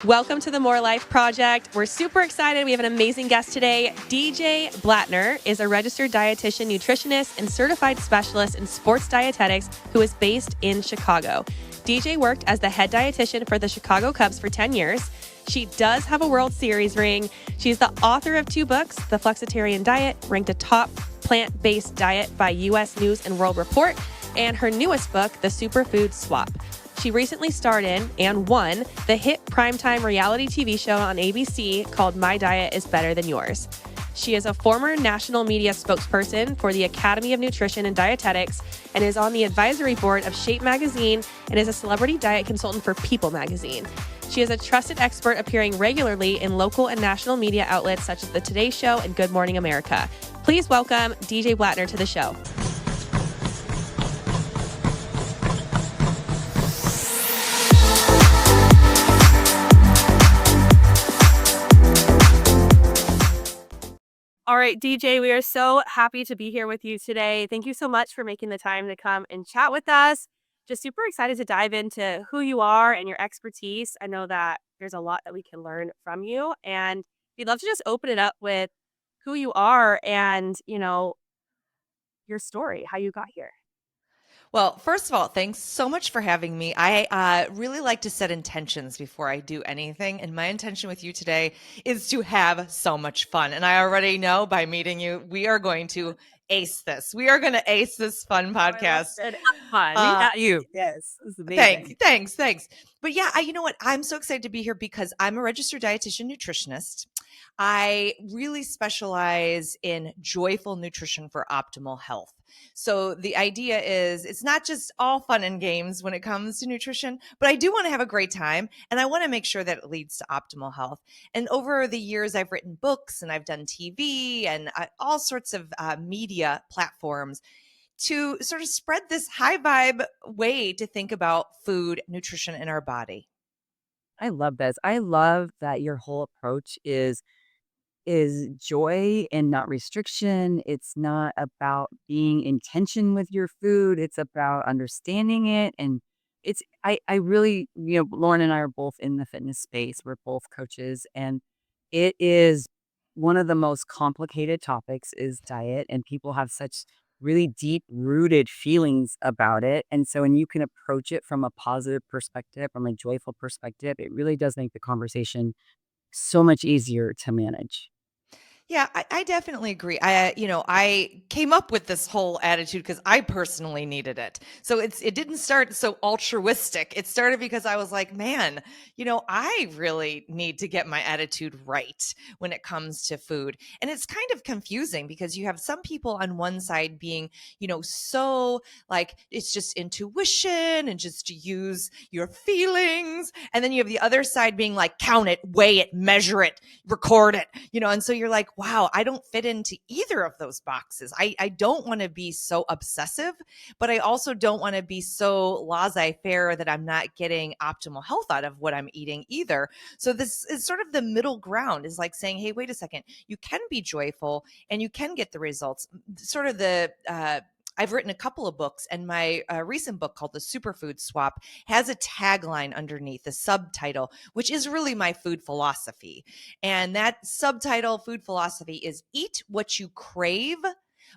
Welcome to the More Life Project. We're super excited. We have an amazing guest today. DJ Blatner is a registered dietitian, nutritionist, and certified specialist in sports dietetics who is based in Chicago. DJ worked as the head dietitian for the Chicago Cubs for 10 years. She does have a World Series ring. She's the author of 2 books, The Flexitarian Diet, ranked a top plant-based diet by U.S. News and World Report, and her newest book, The Superfood Swap. She recently starred in and won the hit primetime reality TV show on ABC called My Diet is Better Than Yours. She is a former national media spokesperson for the Academy of Nutrition and Dietetics and is on the advisory board of Shape Magazine and is a celebrity diet consultant for People Magazine. She is a trusted expert appearing regularly in local and national media outlets such as The Today Show and Good Morning America. Please welcome DJ Blatner to the show. All right, DJ, we are so happy to be here with you today. Thank you so much for making the time to come and chat with us. Just super excited to dive into who you are and your expertise. I know that there's a lot that we can learn from you, and we'd love to just open it up with who you are and, your story, how you got here. Well, first of all, thanks so much for having me. I really like to set intentions before I do anything. And my intention with you today is to have so much fun. And I already know by meeting you, we are going to ace this. We are going to ace this fun podcast. Fun. We got you. Yes. This is amazing. Thanks. But yeah, you know what? I'm so excited to be here because I'm a registered dietitian nutritionist. I really specialize in joyful nutrition for optimal health. So the idea is it's not just all fun and games when it comes to nutrition, but I do want to have a great time and I want to make sure that it leads to optimal health. And over the years, I've written books and I've done TV and all sorts of media platforms to sort of spread this high vibe way to think about food, nutrition in our body. I love this. I love that your whole approach is joy and not restriction. It's not about being in tension with your food. It's about understanding it. And I really, Lauren and I are both in the fitness space. We're both coaches, and it is one of the most complicated topics is diet, and people have such really deep rooted feelings about it. And so when you can approach it from a positive perspective, from a joyful perspective, it really does make the conversation so much easier to manage. Yeah, I definitely agree. I came up with this whole attitude because I personally needed it. So it didn't start so altruistic. It started because I was like, man, I really need to get my attitude right when it comes to food. And it's kind of confusing because you have some people on one side being, so like it's just intuition and just to use your feelings. And then you have the other side being like, count it, weigh it, measure it, record it, and so you're like, wow, I don't fit into either of those boxes. I don't want to be so obsessive, but I also don't want to be so laissez-faire that I'm not getting optimal health out of what I'm eating either. So this is sort of the middle ground, is like saying, hey, wait a second, you can be joyful and you can get the results. Sort of I've written a couple of books, and my recent book called The Superfood Swap has a tagline underneath, a subtitle, which is really my food philosophy. And that subtitle, food philosophy, is eat what you crave,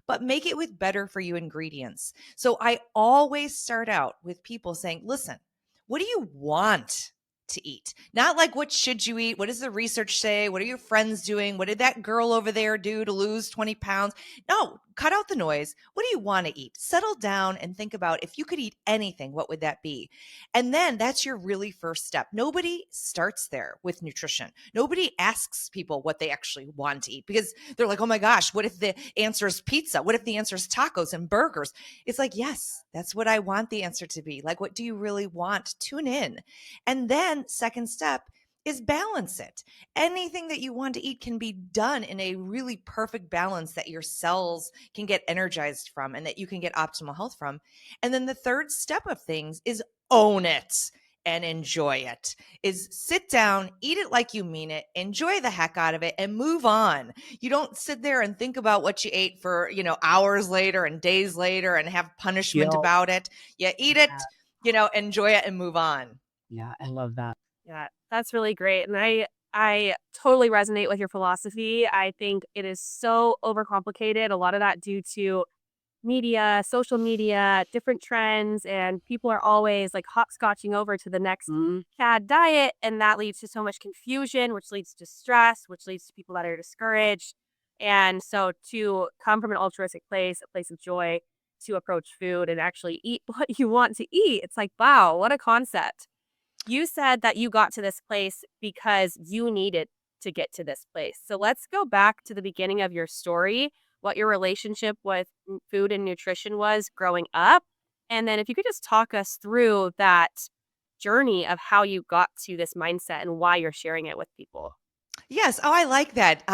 but make it with better for you ingredients. So I always start out with people saying, listen, what do you want to eat? Not like, what should you eat? What does the research say? What are your friends doing? What did that girl over there do to lose 20 pounds? No, cut out the noise. What do you want to eat? Settle down and think about, if you could eat anything, what would that be? And then that's your really first step. Nobody starts there with nutrition. Nobody asks people what they actually want to eat because they're like, oh my gosh, what if the answer is pizza? What if the answer is tacos and burgers? It's like, yes, that's what I want the answer to be. Like, what do you really want? Tune in. And then second step is balance it. Anything that you want to eat can be done in a really perfect balance that your cells can get energized from and that you can get optimal health from. And then the third step of things is own it and enjoy it. Is sit down, eat it like you mean it, enjoy the heck out of it, and move on. You don't sit there and think about what you ate for, hours later and days later and have punishment about it. You eat it, enjoy it, and move on. Yeah, I love that. Yeah, that's really great. And I totally resonate with your philosophy. I think it is so overcomplicated. A lot of that due to media, social media, different trends, and people are always like hopscotching over to the next Mhm. fad diet. And that leads to so much confusion, which leads to stress, which leads to people that are discouraged. And so to come from an altruistic place, a place of joy, to approach food and actually eat what you want to eat, it's like, wow, what a concept. You said that you got to this place because you needed to get to this place. So let's go back to the beginning of your story, what your relationship with food and nutrition was growing up. And then if you could just talk us through that journey of how you got to this mindset and why you're sharing it with people. Yes. Oh, I like that.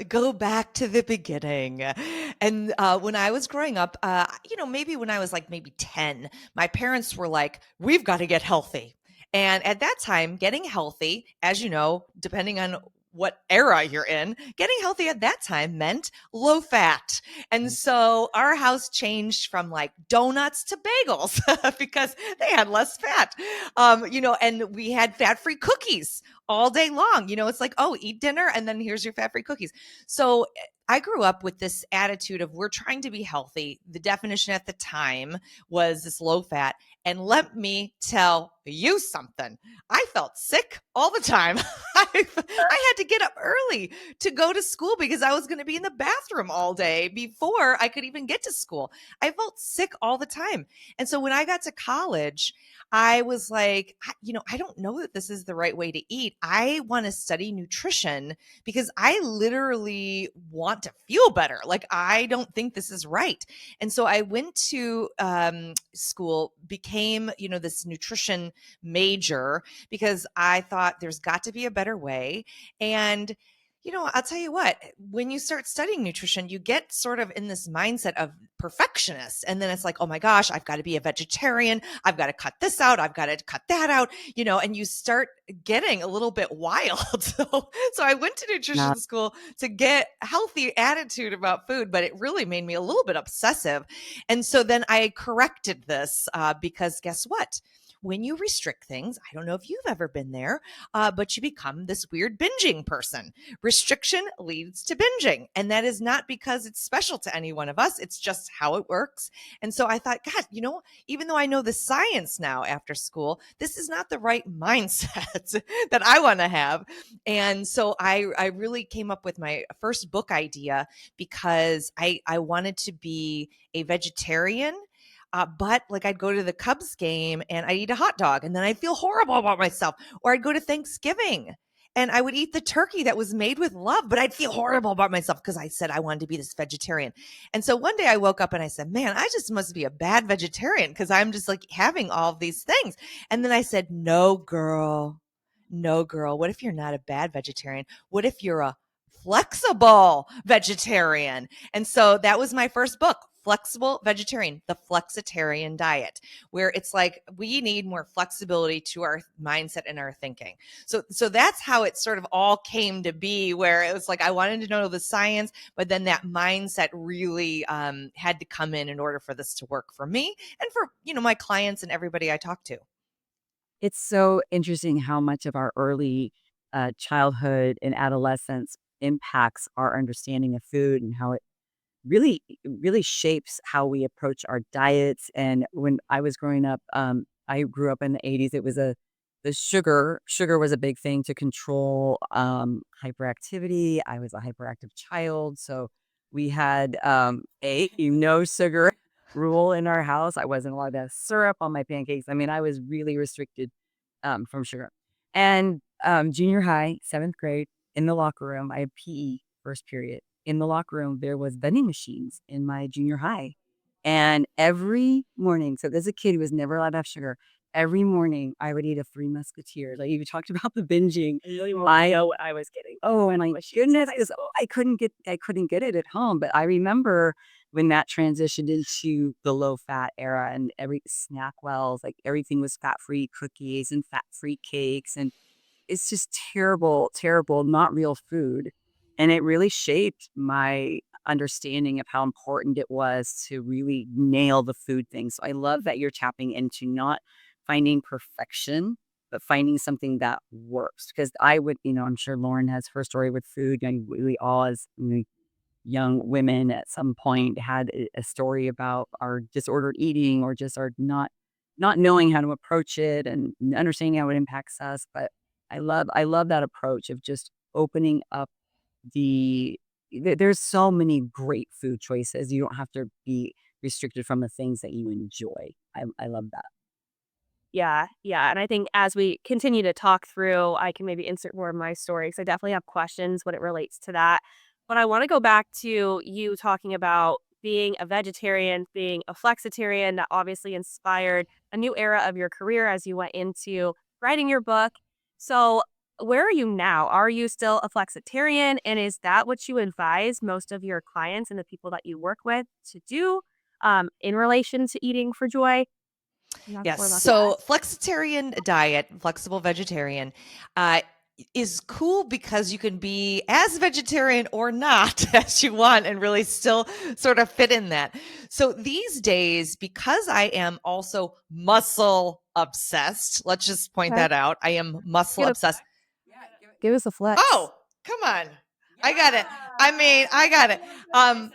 Go back to the beginning. And when I was growing up, maybe when I was like maybe 10, my parents were like, we've got to get healthy. And at that time, getting healthy, as you know, depending on what era you're in, getting healthy at that time meant low fat. And so our house changed from like donuts to bagels because they had less fat. And we had fat free cookies all day long. It's like, oh, eat dinner and then here's your fat free cookies. So I grew up with this attitude of we're trying to be healthy. The definition at the time was this low fat. And let me tell you something. I felt sick all the time. I had to get up early to go to school because I was going to be in the bathroom all day before I could even get to school. I felt sick all the time. And so when I got to college, I was like, I don't know that this is the right way to eat. I want to study nutrition because I literally want to feel better. Like, I don't think this is right. And so I went to school, became, this nutrition major because I thought there's got to be a better way. And I'll tell you what, when you start studying nutrition, you get sort of in this mindset of perfectionist. And then it's like, oh my gosh, I've got to be a vegetarian. I've got to cut this out. I've got to cut that out, and you start getting a little bit wild. So I went to Now, nutrition school to get a healthy attitude about food, but it really made me a little bit obsessive. And so then I corrected this because guess what? When you restrict things, I don't know if you've ever been there, but you become this weird binging person. Restriction leads to binging. And that is not because it's special to any one of us. It's just how it works. And so I thought, God, even though I know the science now after school, this is not the right mindset that I want to have. And so I really came up with my first book idea because I wanted to be a vegetarian, but like I'd go to the Cubs game and I'd eat a hot dog and then I'd feel horrible about myself. Or I'd go to Thanksgiving and I would eat the turkey that was made with love, but I'd feel horrible about myself because I said I wanted to be this vegetarian. And so one day I woke up and I said, man, I just must be a bad vegetarian because I'm just like having all of these things. And then I said, no, girl. No, girl. What if you're not a bad vegetarian? What if you're a flexible vegetarian? And so that was my first book, Flexible Vegetarian, the Flexitarian Diet, where it's like we need more flexibility to our mindset and our thinking. So that's how it sort of all came to be, where it was like I wanted to know the science, but then that mindset really had to come in order for this to work for me and for my clients and everybody I talk to. it's so interesting how much of our early childhood and adolescence impacts our understanding of food and how it really shapes how we approach our diets. And when I was growing up, I grew up in the 80s. It was the sugar was a big thing to control hyperactivity. I was a hyperactive child, so we had a no sugar rule in our house. I wasn't allowed to have syrup on my pancakes. I mean, I was really restricted from sugar. And junior high, 7th grade, in the locker room, I had PE first period. In the locker room, there was vending machines in my junior high. And every morning, so as a kid who was never allowed to have sugar, every morning I would eat a Three Musketeers. Like you talked about the binging. I know what I was getting. Oh, and my goodness, I couldn't get it at home. But I remember when that transitioned into the low fat era and every snack wells, like everything was fat free cookies and fat free cakes. And it's just terrible, terrible, not real food. And it really shaped my understanding of how important it was to really nail the food thing. So I love that you're tapping into not finding perfection but finding something that works. Because I'm sure Lauren has her story with food, and we all, as young women at some point, had a story about our disordered eating, or just our not knowing how to approach it and understanding how it impacts us. But I love that approach of just opening up there's so many great food choices. You don't have to be restricted from the things that you enjoy. I love that. Yeah, yeah, and I think as we continue to talk through, I can maybe insert more of my story because I definitely have questions when it relates to that. But I want to go back to you talking about being a vegetarian, being a flexitarian. That obviously inspired a new era of your career as you went into writing your book. So, where are you now? Are you still a flexitarian? And is that what you advise most of your clients and the people that you work with to do in relation to eating for joy? Can you talk Yes. more about that? So flexitarian diet, flexible vegetarian, uh, is cool because you can be as vegetarian or not as you want and really still sort of fit in that. So these days, because I am also muscle obsessed, let's just point Okay. that out. I am muscle Get a obsessed. Give us a flex. Oh, come on. I got it. I mean, I got it. Um,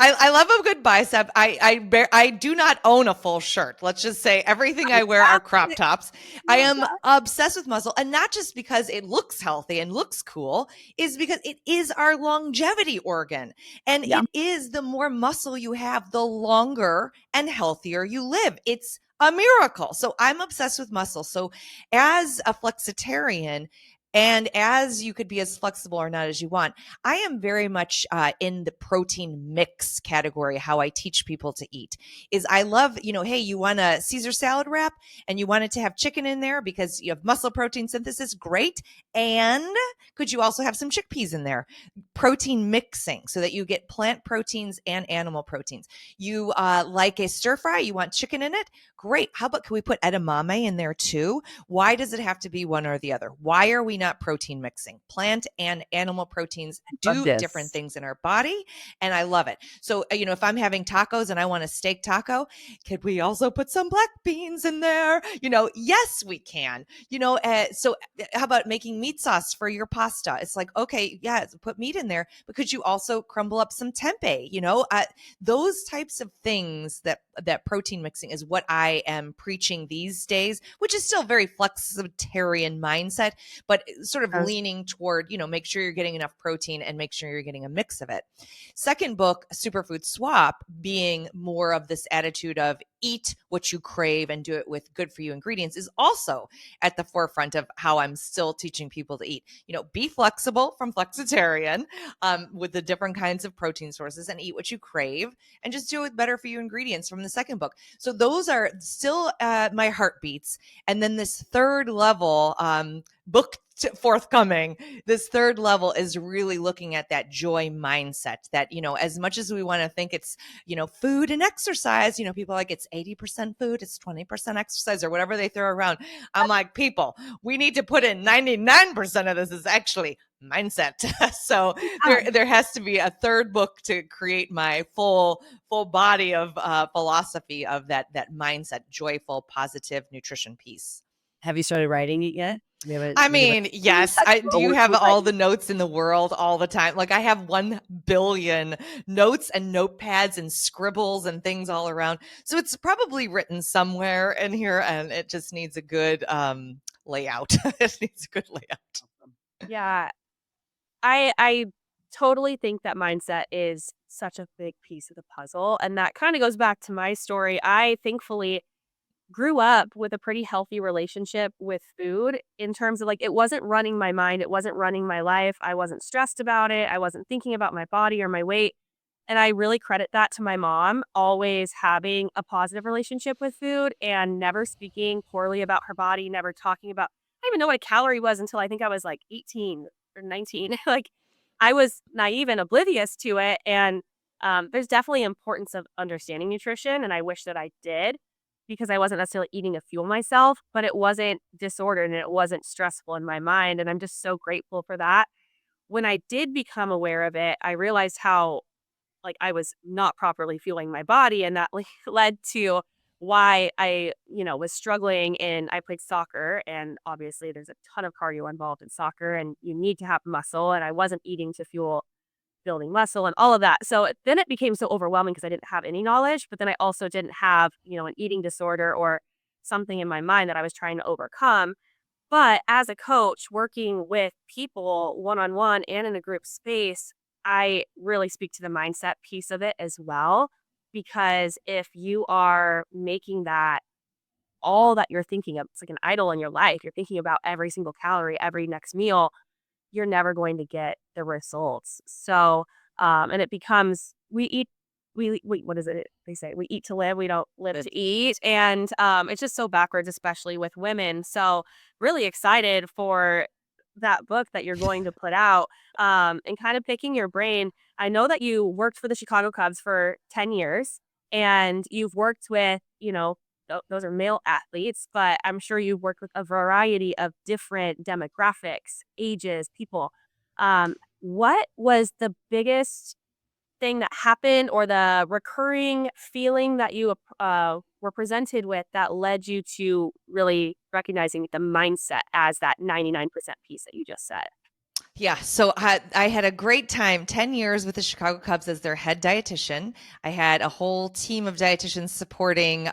I love a good bicep. I do not own a full shirt. Let's just say everything I wear are crop tops. I Love am that. obsessed with muscle, and not just because it looks healthy and looks cool, is because it is our longevity organ. And Yeah. it is, the more muscle you have, the longer and healthier you live. It's a miracle. So I'm obsessed with muscle. So as a flexitarian, and as you could be as flexible or not as you want, I am very much in the protein mix category. How I teach people to eat is, I love, hey, you want a Caesar salad wrap and you want it to have chicken in there because you have muscle protein synthesis. Great. And could you also have some chickpeas in there? Protein mixing so that you get plant proteins and animal proteins. You like a stir fry, you want chicken in it? Great. How about, can we put edamame in there too? Why does it have to be one or the other? Why are we not protein mixing? Plant and animal proteins Love do different this. things in our body, and I love it. So, if I'm having tacos and I want a steak taco, could we also put some black beans in there? Yes, we can. So how about making meat sauce for your pasta? It's like, okay, yeah, put meat in there, but could you also crumble up some tempeh? Those types of things, that protein mixing is what I am preaching these days, which is still very flexitarian mindset, but sort of Yes. leaning toward, make sure you're getting enough protein and make sure you're getting a mix of it. Second book, Superfood Swap, being more of this attitude of eat what you crave and do it with good for you ingredients, is also at the forefront of how I'm still teaching people to eat. Be flexible from Flexitarian, with the different kinds of protein sources, and eat what you crave, and just do it with better for you ingredients from the second book. So those are still my heartbeats. And then this third level, book forthcoming, this third level is really looking at that joy mindset, that, as much as we want to think it's, food and exercise, people are like, it's 80% food, it's 20% exercise, or whatever they throw around. I'm like, people, we need to put in 99% of this is actually mindset. So there has to be a third book to create my full body of philosophy of that mindset, joyful, positive nutrition piece. Have you started writing it yet? I Do you have mean, yes. Do or you we're have all writing? the notes in the world all the time? Like, I have 1 billion notes and notepads and scribbles and things all around. So it's probably written somewhere in here, and it just needs a good layout. It needs a good layout. Yeah, I totally think that mindset is such a big piece of the puzzle, and that kinda goes back to my story. I thankfully grew up with a pretty healthy relationship with food in terms of, like, it wasn't running my mind, it wasn't running my life, I wasn't stressed about it, I wasn't thinking about my body or my weight, and I really credit that to my mom always having a positive relationship with food and never speaking poorly about her body, never talking about I didn't even know what a calorie was until I think I was, like, 18 or 19. Like, I was naive and oblivious to it, and, there's definitely importance of understanding nutrition, and I wish that I did because I wasn't necessarily eating to fuel myself, but it wasn't disordered and it wasn't stressful in my mind, and I'm just so grateful for that. When I did become aware of it, I realized how, like, I was not properly fueling my body, and that, like, led to why I, was struggling I played soccer, and obviously there's a ton of cardio involved in soccer and you need to have muscle, and I wasn't eating to fuel building muscle and all of that. So then it became so overwhelming because I didn't have any knowledge, but then I also didn't have, an eating disorder or something in my mind that I was trying to overcome. But as a coach working with people one on one and in a group space, I really speak to the mindset piece of it as well. Because if you are making that all that you're thinking of, it's like an idol in your life, you're thinking about every single calorie, every next meal, you're never going to get the results. So, and it becomes what is it they say? We eat to live, we don't live to eat. And it's just so backwards, especially with women. So, really excited for that book that you're going to put out, and kind of picking your brain. I know that you worked for the Chicago Cubs for 10 years and you've worked with, those are male athletes, but I'm sure you've worked with a variety of different demographics, ages, people. What was the biggest thing that happened or the recurring feeling that you were presented with that led you to really recognizing the mindset as that 99% piece that you just said? Yeah, so I had a great time, 10 years with the Chicago Cubs as their head dietitian. I had a whole team of dietitians supporting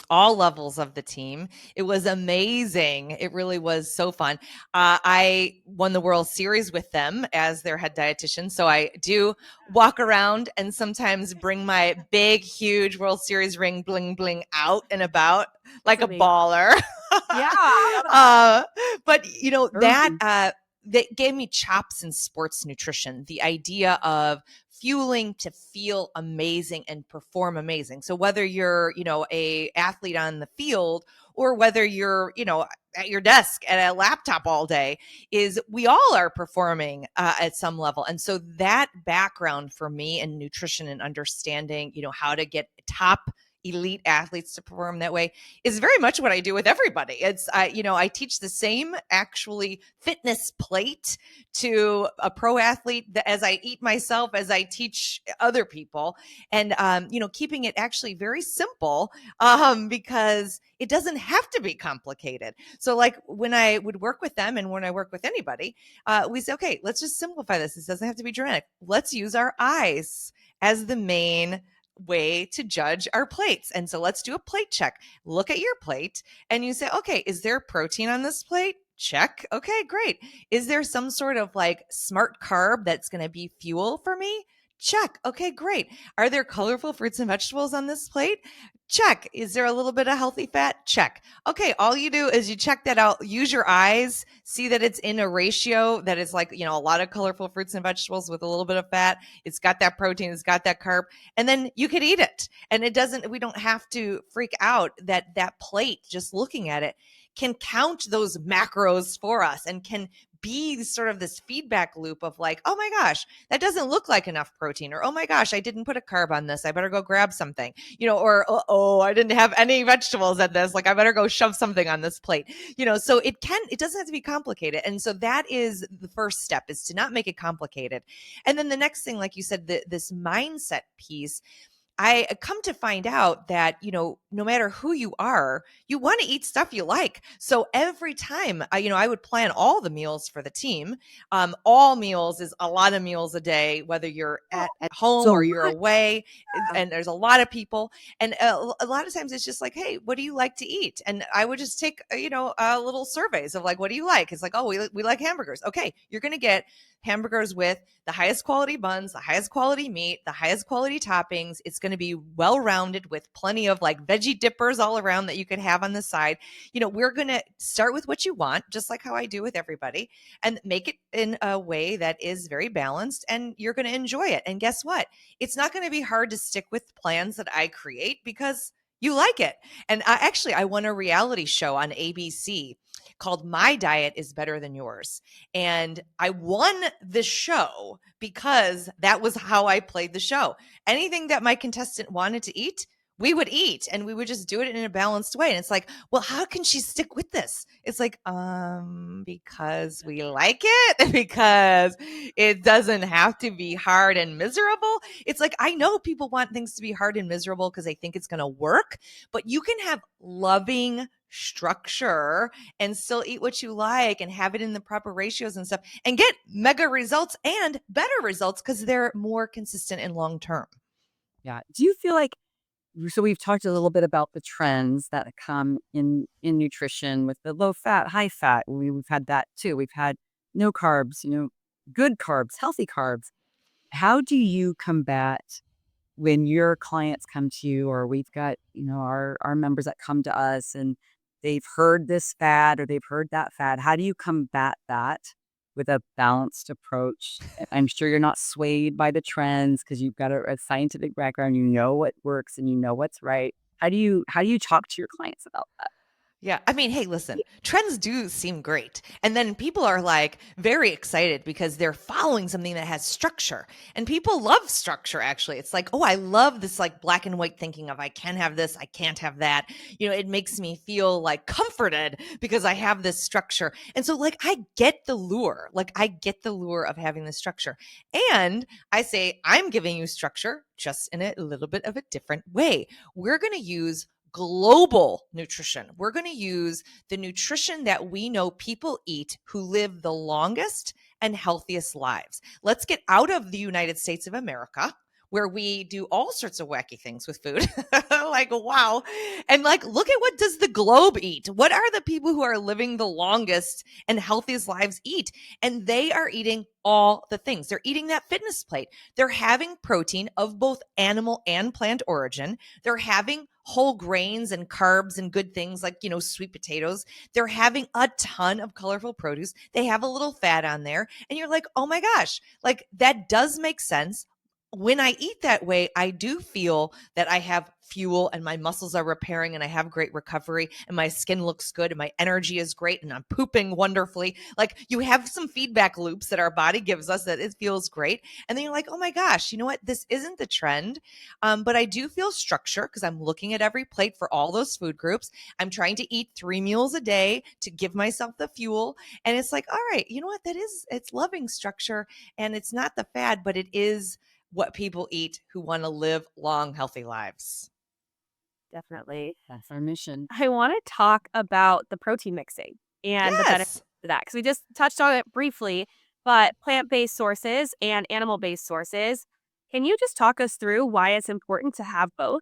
all levels of the team. It was amazing. It really was so fun. I won the World Series with them as their head dietitian. So I do walk around and sometimes bring my big, huge World Series ring bling bling out and about like a baller. Yeah. But that gave me chops in sports nutrition, the idea of fueling to feel amazing and perform amazing. So whether you're, a athlete on the field or whether you're, at your desk at a laptop all day, is we all are performing at some level. And so that background for me in nutrition and understanding, how to get top elite athletes to perform that way is very much what I do with everybody. It's, I teach the same actually fitness plate to a pro athlete as I eat myself, as I teach other people. And, keeping it actually very simple because it doesn't have to be complicated. So like when I would work with them and when I work with anybody, we say, okay, let's just simplify this. This doesn't have to be dramatic. Let's use our eyes as the main way to judge our plates. And so let's do a plate check. Look at your plate and you say, okay, is there protein on this plate? Check. Okay, great. Is there some sort of like smart carb that's going to be fuel for me? Check. Okay, great. Are there colorful fruits and vegetables on this plate? Check. Is there a little bit of healthy fat? Check. Okay, all you do is you check that out, use your eyes, see that it's in a ratio that is like, a lot of colorful fruits and vegetables with a little bit of fat. It's got that protein, it's got that carb, and then you can eat it. And we don't have to freak out that plate, just looking at it, can count those macros for us and can be sort of this feedback loop of like, oh my gosh, that doesn't look like enough protein, or oh my gosh, I didn't put a carb on this, I better go grab something, or oh, I didn't have any vegetables at this, like I better go shove something on this plate, so it doesn't have to be complicated. And so that is the first step, is to not make it complicated. And then the next thing, like you said, this mindset piece, I come to find out that, no matter who you are, you want to eat stuff you like. So every time I would plan all the meals for the team. All meals is a lot of meals a day, whether you're at home or you're away, and there's a lot of people. And a lot of times it's just like, hey, what do you like to eat? And I would just take, little surveys of like, what do you like? It's like, oh, we like hamburgers. Okay, you're going to get hamburgers with the highest quality buns, the highest quality meat, the highest quality toppings. It's going to be well-rounded with plenty of like veggie dippers all around that you can have on the side. We're going to start with what you want, just like how I do with everybody, and make it in a way that is very balanced, and you're going to enjoy it. And guess what? It's not going to be hard to stick with plans that I create because you like it. And I won a reality show on ABC called My Diet is Better Than Yours. And I won the show because that was how I played the show. Anything that my contestant wanted to eat, we would eat, and we would just do it in a balanced way. And it's like, well, how can she stick with this? It's like, because we like it, because it doesn't have to be hard and miserable. It's like, I know people want things to be hard and miserable because they think it's going to work, but you can have loving structure and still eat what you like and have it in the proper ratios and stuff and get mega results and better results because they're more consistent and long term. Yeah. Do you feel like, so we've talked a little bit about the trends that come in nutrition with the low fat, high fat. We've had that too. We've had no carbs, good carbs, healthy carbs. How do you combat when your clients come to you, or we've got, our members that come to us and they've heard this fad or they've heard that fad? How do you combat that with a balanced approach? I'm sure you're not swayed by the trends because you've got a scientific background, you know what works and you know what's right. How do you talk to your clients about that? Yeah. I mean, hey, listen, trends do seem great. And then people are like very excited because they're following something that has structure. And people love structure, actually. It's like, oh, I love this like black and white thinking of I can have this, I can't have that. It makes me feel like comforted because I have this structure. And so, like, I get the lure. Like, I get the lure of having this structure. And I say, I'm giving you structure just in a little bit of a different way. We're going to use global nutrition. We're going to use the nutrition that we know people eat who live the longest and healthiest lives. Let's get out of the United States of America, where we do all sorts of wacky things with food. Like, wow. And like, look at what does the globe eat? What are the people who are living the longest and healthiest lives eat? And they are eating all the things. They're eating that fitness plate. They're having protein of both animal and plant origin. They're having whole grains and carbs and good things like, sweet potatoes. They're having a ton of colorful produce. They have a little fat on there. And you're like, oh my gosh, like that does make sense. When I eat that way, I do feel that I have fuel and my muscles are repairing and I have great recovery and my skin looks good and my energy is great and I'm pooping wonderfully. Like, you have some feedback loops that our body gives us that it feels great. And then you're like, oh my gosh, you know what? This isn't the trend. But I do feel structure because I'm looking at every plate for all those food groups. I'm trying to eat 3 meals a day to give myself the fuel. And it's like, all right, you know what? It's loving structure and it's not the fad, but it is what people eat who want to live long, healthy lives. Definitely. That's our mission. I want to talk about the protein mixing and the benefits Yes. of that because we just touched on it briefly, but plant-based sources and animal-based sources. Can you just talk us through why it's important to have both?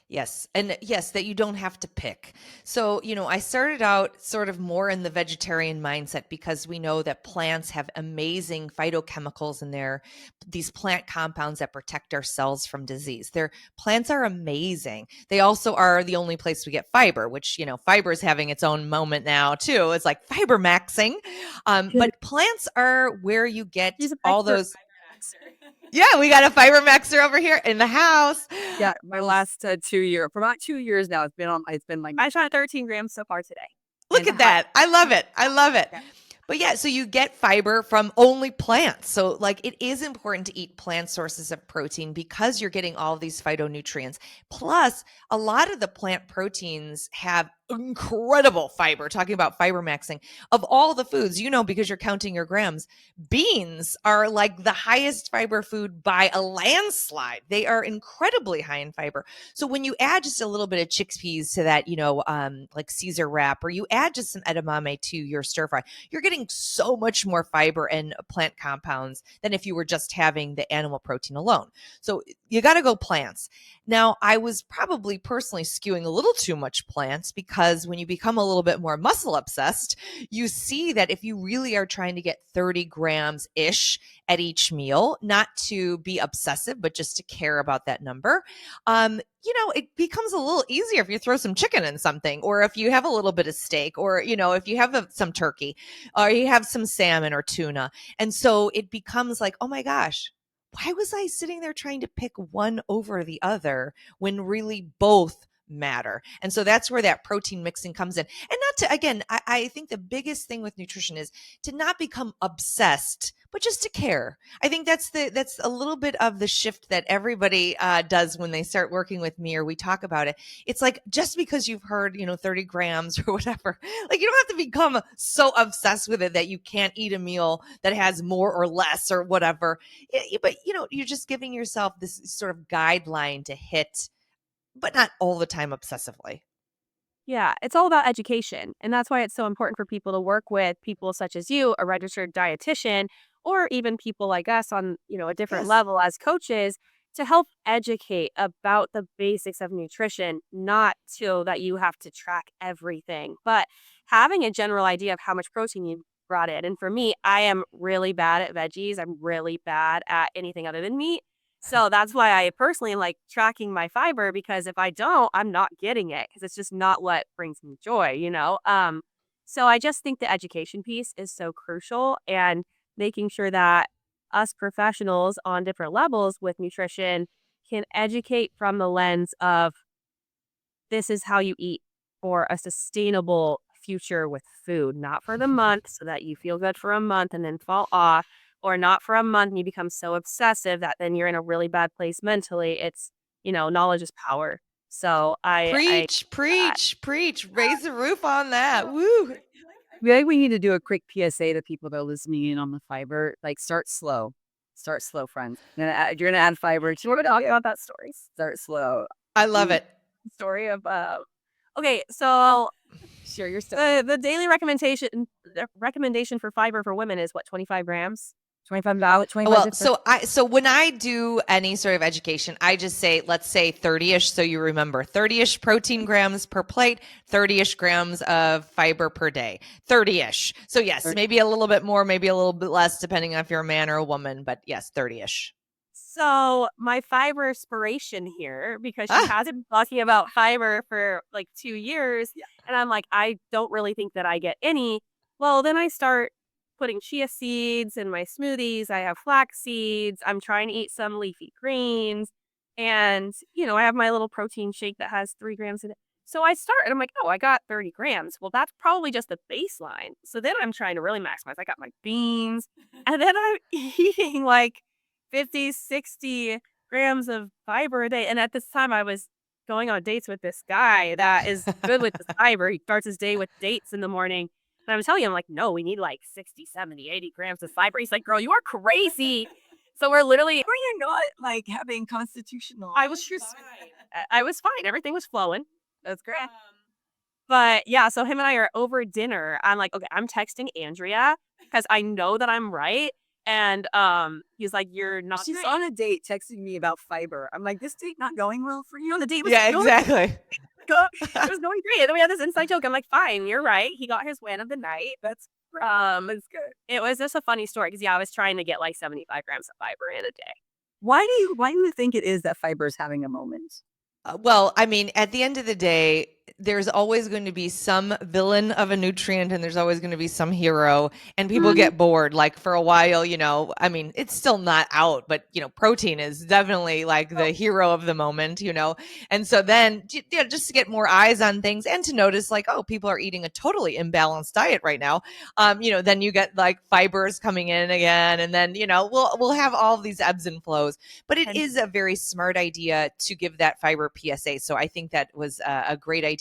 Yes. And yes, that you don't have to pick. So, I started out sort of more in the vegetarian mindset because we know that plants have amazing phytochemicals in there, these plant compounds that protect our cells from disease. Plants are amazing. They also are the only place we get fiber, which, fiber is having its own moment now too. It's like fiber maxing. But plants are where you get all those. Yeah, we got a fiber maxer over here in the house. Yeah, my last 2 year, for about 2 years now, it's been like, I shot 13 grams so far today. Look at that. I love it. I love it. Yeah. But yeah, so you get fiber from only plants. So like, it is important to eat plant sources of protein because you're getting all these phytonutrients. Plus, a lot of the plant proteins have incredible fiber. Talking about fiber maxing, of all the foods, because you're counting your grams, beans are like the highest fiber food by a landslide. They are incredibly high in fiber. So when you add just a little bit of chickpeas to that, like Caesar wrap, or you add just some edamame to your stir fry, you're getting so much more fiber and plant compounds than if you were just having the animal protein alone. So you got to go plants. Now, I was probably personally skewing a little too much plants because when you become a little bit more muscle obsessed, you see that if you really are trying to get 30 grams ish at each meal, not to be obsessive, but just to care about that number, it becomes a little easier if you throw some chicken in something, or if you have a little bit of steak, or, if you have some turkey, or you have some salmon or tuna. And so it becomes like, oh my gosh, why was I sitting there trying to pick one over the other when really both matter? And so that's where that protein mixing comes in. And not to, again, I think the biggest thing with nutrition is to not become obsessed but just to care. I think that's a little bit of the shift that everybody does when they start working with me or we talk about it. It's like, just because you've heard, 30 grams or whatever, like you don't have to become so obsessed with it that you can't eat a meal that has more or less or whatever. But, you're just giving yourself this sort of guideline to hit, but not all the time obsessively. Yeah, it's all about education. And that's why it's so important for people to work with people such as you, a registered dietitian, or even people like us on, a different Yes. level as coaches to help educate about the basics of nutrition, not so that you have to track everything, but having a general idea of how much protein you brought in. And for me, I am really bad at veggies. I'm really bad at anything other than meat. So that's why I personally am like tracking my fiber, because if I don't, I'm not getting it because it's just not what brings me joy. So I just think the education piece is so crucial, and making sure that us professionals on different levels with nutrition can educate from the lens of this is how you eat for a sustainable future with food, not for the month so that you feel good for a month and then fall off, or not for a month and you become so obsessive that then you're in a really bad place mentally. It's, knowledge is power. So I Preach, that. preach, preach. Raise the roof on that. Woo. I feel like we need to do a quick PSA to people that are listening in on the fiber. Like, start slow. Start slow, friends. You're gonna add fiber. Do you want to talk about that story? Start slow. I love it. Story of okay, so Share your stuff. the daily recommendation for fiber for women is what, 25 grams? $25, 25 Well, to so when I do any sort of education, I just say, let's say 30-ish, so you remember 30-ish protein grams per plate, 30-ish grams of fiber per day. 30-ish. So yes, maybe a little bit more, maybe a little bit less, depending on if you're a man or a woman, but yes, 30-ish. So my fiber inspiration here, because she hasn't been talking about fiber for like 2 years, and I'm like, I don't really think that I get any. Well, then I start putting chia seeds in my smoothies. I have flax seeds. I'm trying to eat some leafy greens, and I have my little protein shake that has 3 grams in it. So I start, and I'm like, oh, I got 30 grams. Well, that's probably just the baseline. So then I'm trying to really maximize. I got my beans, and then I'm eating like 50, 60 grams of fiber a day. And at this time, I was going on dates with this guy that is good with the fiber. He starts his day with dates in the morning. And I'm telling him, like, no, we need like 60, 70, 80 grams of fiber. He's like, girl, you are crazy. So we're literally, Or you're not like having constitutional. I was just, I was fine. Everything was flowing. That's great. But yeah, so him and I are over dinner. I'm like, okay, I'm texting Andrea because I know that I'm right. And he's like, you're not She's right. on a date texting me about fiber. I'm like, this date not going well for you? The date was Yeah, going exactly. it was going great. And then we had this inside joke. I'm like, fine, you're right. He got his win of the night. It's good. It was just a funny story because I was trying to get like 75 grams of fiber in a day. Why do you think it is that fiber is having a moment? Well, I mean, at the end of the day, there's always going to be some villain of a nutrient and there's always going to be some hero, and people get bored. Like for a while, I mean, it's still not out, but protein is definitely like the hero of the moment, and so then just to get more eyes on things and to notice like, oh, people are eating a totally imbalanced diet right now. Then you get like fibers coming in again, and then we'll have all of these ebbs and flows, but it is a very smart idea to give that fiber PSA. So I think that was a great idea.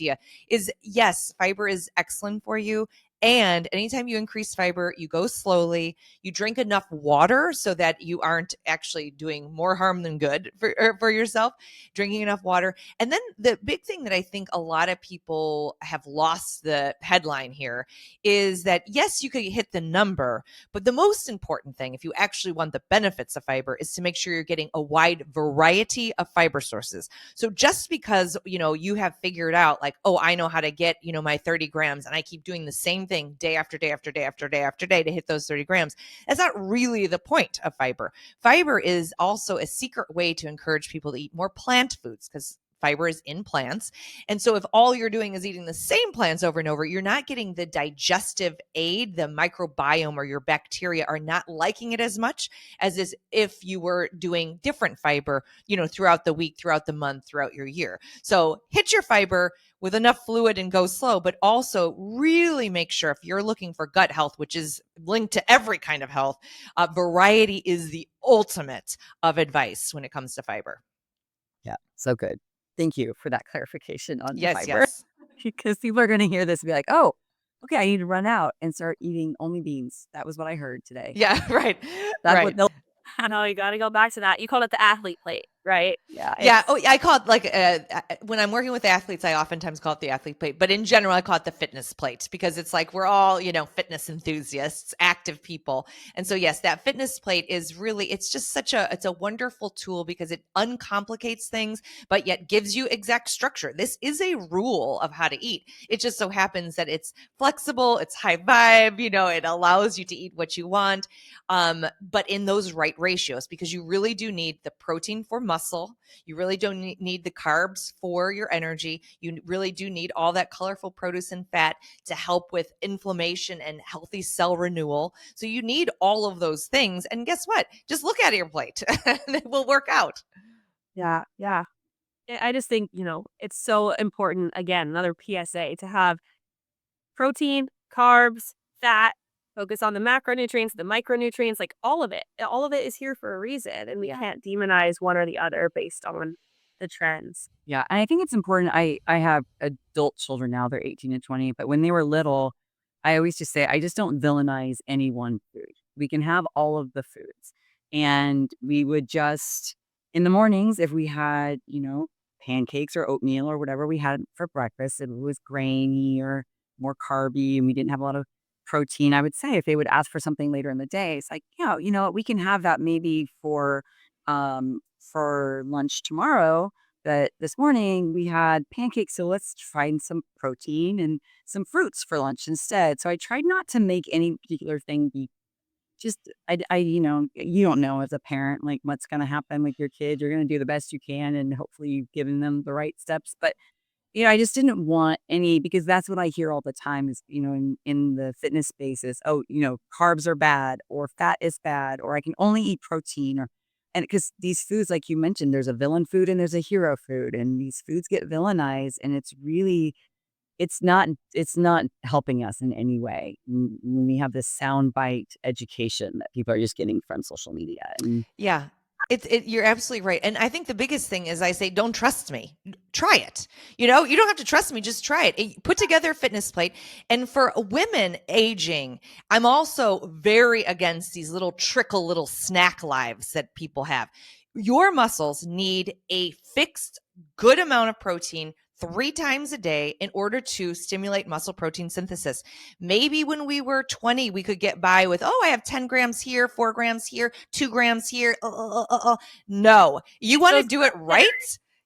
Is yes, fiber is excellent for you. And anytime you increase fiber, you go slowly, you drink enough water so that you aren't actually doing more harm than good for yourself, drinking enough water. And then the big thing that I think a lot of people have lost the headline here is that, yes, you could hit the number, but the most important thing, if you actually want the benefits of fiber, is to make sure you're getting a wide variety of fiber sources. So just because, you have figured out like, oh, I know how to get, my 30 grams and I keep doing the same thing day after day after day after day after day to hit those 30 grams. That's not really the point of fiber. Fiber is also a secret way to encourage people to eat more plant foods, because fiber is in plants. And so if all you're doing is eating the same plants over and over, you're not getting the digestive aid. The microbiome or your bacteria are not liking it as much as if you were doing different fiber, throughout the week, throughout the month, throughout your year. So hit your fiber with enough fluid and go slow, but also really make sure if you're looking for gut health, which is linked to every kind of health, variety is the ultimate of advice when it comes to fiber. Yeah, so good. Thank you for that clarification on the Yes, fiber. yes. Because people are going to hear this and be like, oh, okay, I need to run out and start eating only beans. That was what I heard today. Yeah, right. That's right. what they'll, I know you got to go back to that. You called it the athlete plate, right? yeah. Yeah. Oh, I call it like when I'm working with athletes, I oftentimes call it the athlete plate, but in general, I call it the fitness plate because it's like we're all, fitness enthusiasts, active people. And so, yes, that fitness plate is really, it's just it's a wonderful tool because it uncomplicates things, but yet gives you exact structure. This is a rule of how to eat. It just so happens that it's flexible, it's high vibe, it allows you to eat what you want. But in those right ratios, because you really do need the protein for muscle. You really don't need the carbs for your energy. You really do need all that colorful produce and fat to help with inflammation and healthy cell renewal. So you need all of those things. And guess what? Just look at your plate and it will work out. Yeah. Yeah. I just think, it's so important. Again, another PSA to have protein, carbs, fat, focus on the macronutrients, the micronutrients, like all of it. All of it is here for a reason. And we can't demonize one or the other based on the trends. Yeah. And I think it's important. I have adult children now, they're 18 and 20, but when they were little, I always just say, I just don't villainize any one food. We can have all of the foods. And we would just, in the mornings, if we had, pancakes or oatmeal or whatever we had for breakfast, if it was grainy or more carby and we didn't have a lot of protein, I would say if they would ask for something later in the day, it's like, yeah, what, we can have that maybe for lunch tomorrow. But this morning we had pancakes, so let's try some protein and some fruits for lunch instead. So I tried not to make any particular thing be just, you don't know as a parent, like what's going to happen with your kid. You're going to do the best you can and hopefully you've given them the right steps. But, I just didn't want any, because that's what I hear all the time is, in the fitness spaces, oh, carbs are bad or fat is bad, or I can only eat protein and because these foods, like you mentioned, there's a villain food and there's a hero food, and these foods get villainized, and it's really, it's not helping us in any way. When we have this soundbite education that people are just getting from social media. And Yeah. You're absolutely right. And I think the biggest thing is I say, don't trust me. Try it. You don't have to trust me. Just try it. Put together a fitness plate. And for women aging, I'm also very against these little snack lives that people have. Your muscles need a fixed good amount of protein 3 times a day in order to stimulate muscle protein synthesis. Maybe when we were 20, we could get by with, I have 10 grams here, 4 grams here, 2 grams here. No, you want to do it right?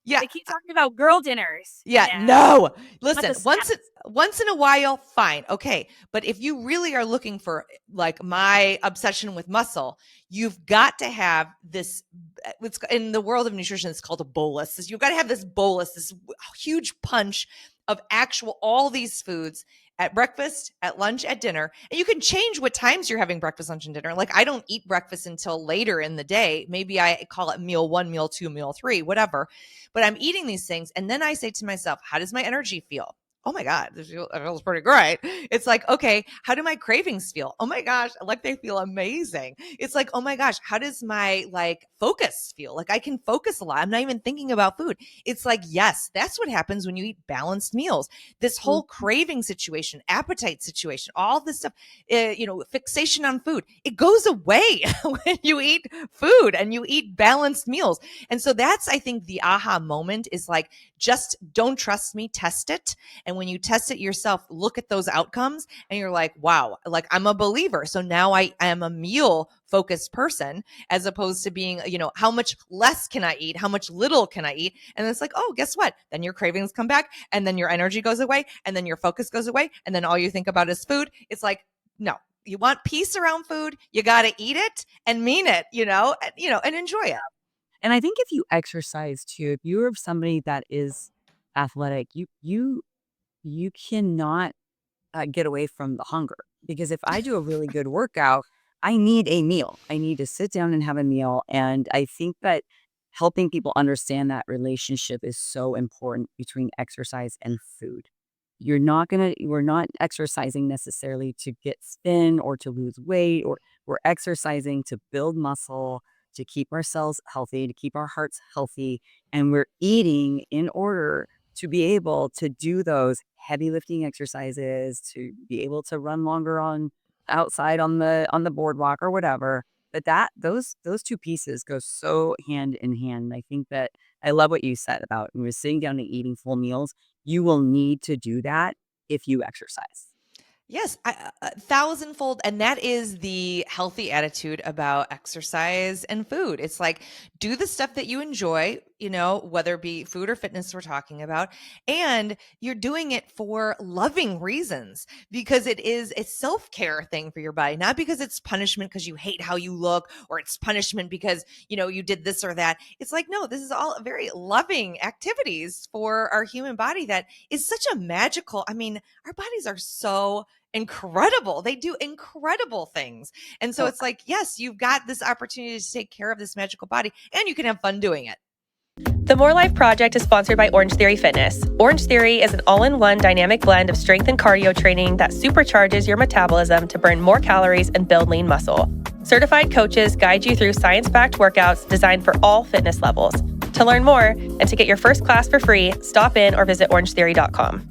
Yeah. They keep talking about girl dinners. Yeah. No. Listen, once in a while, fine. Okay. But if you really are looking for like my obsession with muscle, you've got to have this, it's in the world of nutrition, it's called a bolus. You've got to have this bolus, this huge punch of all these foods at breakfast, at lunch, at dinner. And you can change what times you're having breakfast, lunch, and dinner. Like I don't eat breakfast until later in the day. Maybe I call it meal 1, meal 2, meal 3, whatever. But I'm eating these things. And then I say to myself, how does my energy feel? Oh my God, it feels pretty great. It's like, okay, how do my cravings feel? Oh my gosh, like they feel amazing. It's like, oh my gosh, how does my focus feel? Like I can focus a lot. I'm not even thinking about food. It's like, yes, that's what happens when you eat balanced meals. This whole craving situation, appetite situation, all this stuff, fixation on food, it goes away when you eat food and you eat balanced meals. And so that's, I think the aha moment is like, just don't trust me, test it. And when you test it yourself, look at those outcomes and you're like, wow, like I'm a believer. So now I am a meal focused person as opposed to being, how much less can I eat? How much little can I eat? And it's like, oh, guess what? Then your cravings come back and then your energy goes away and then your focus goes away. And then all you think about is food. It's like, no, you want peace around food. You got to eat it and mean it, and enjoy it. And I think if you exercise too, if you're somebody that is athletic, you cannot get away from the hunger. Because if I do a really good workout, I need a meal. I need to sit down and have a meal. And I think that helping people understand that relationship is so important between exercise and food. We're not exercising necessarily to get thin or to lose weight, or we're exercising to build muscle, to keep our cells healthy, to keep our hearts healthy. And we're eating in order to be able to do those heavy lifting exercises, to be able to run longer on outside on the boardwalk or whatever. But those two pieces go so hand in hand. I think that I love what you said about when we're sitting down and eating full meals. You will need to do that if you exercise. Yes, a thousandfold. And that is the healthy attitude about exercise and food. It's like, do the stuff that you enjoy, whether it be food or fitness we're talking about, and you're doing it for loving reasons, because it is a self-care thing for your body, not because it's punishment because you hate how you look, or it's punishment because, you did this or that. It's like, no, this is all very loving activities for our human body that is such a magical, our bodies are so incredible. They do incredible things. And so it's like, yes, you've got this opportunity to take care of this magical body, and you can have fun doing it. The More Life Project is sponsored by Orange Theory Fitness. Orange Theory is an all-in-one dynamic blend of strength and cardio training that supercharges your metabolism to burn more calories and build lean muscle. Certified coaches guide you through science-backed workouts designed for all fitness levels. To learn more and to get your first class for free, stop in or visit orangetheory.com.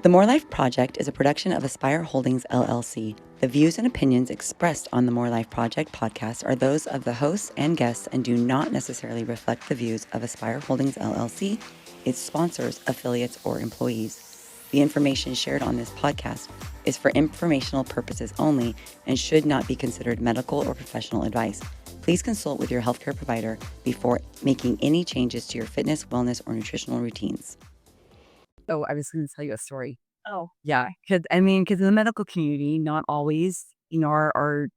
The More Life Project is a production of Aspire Holdings, LLC. The views and opinions expressed on the More Life Project podcast are those of the hosts and guests and do not necessarily reflect the views of Aspire Holdings, LLC, its sponsors, affiliates, or employees. The information shared on this podcast is for informational purposes only and should not be considered medical or professional advice. Please consult with your healthcare provider before making any changes to your fitness, wellness, or nutritional routines. Oh, I was going to tell you a story. Oh, Yeah, because in the medical community, not always, our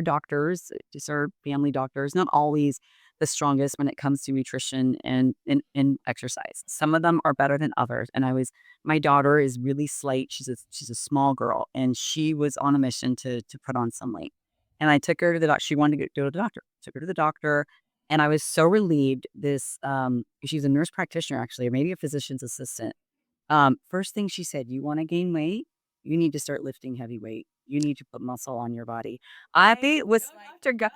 doctors, just our family doctors, not always the strongest when it comes to nutrition and exercise. Some of them are better than others. And my daughter is really slight. She's a small girl, and she was on a mission to put on some weight. And I took her to the doctor. She wanted to go to the doctor. Took her to the doctor, and I was so relieved. She's a nurse practitioner, actually, or maybe a physician's assistant. First thing she said, you want to gain weight? You need to start lifting heavy weight. You need to put muscle on your body. I was because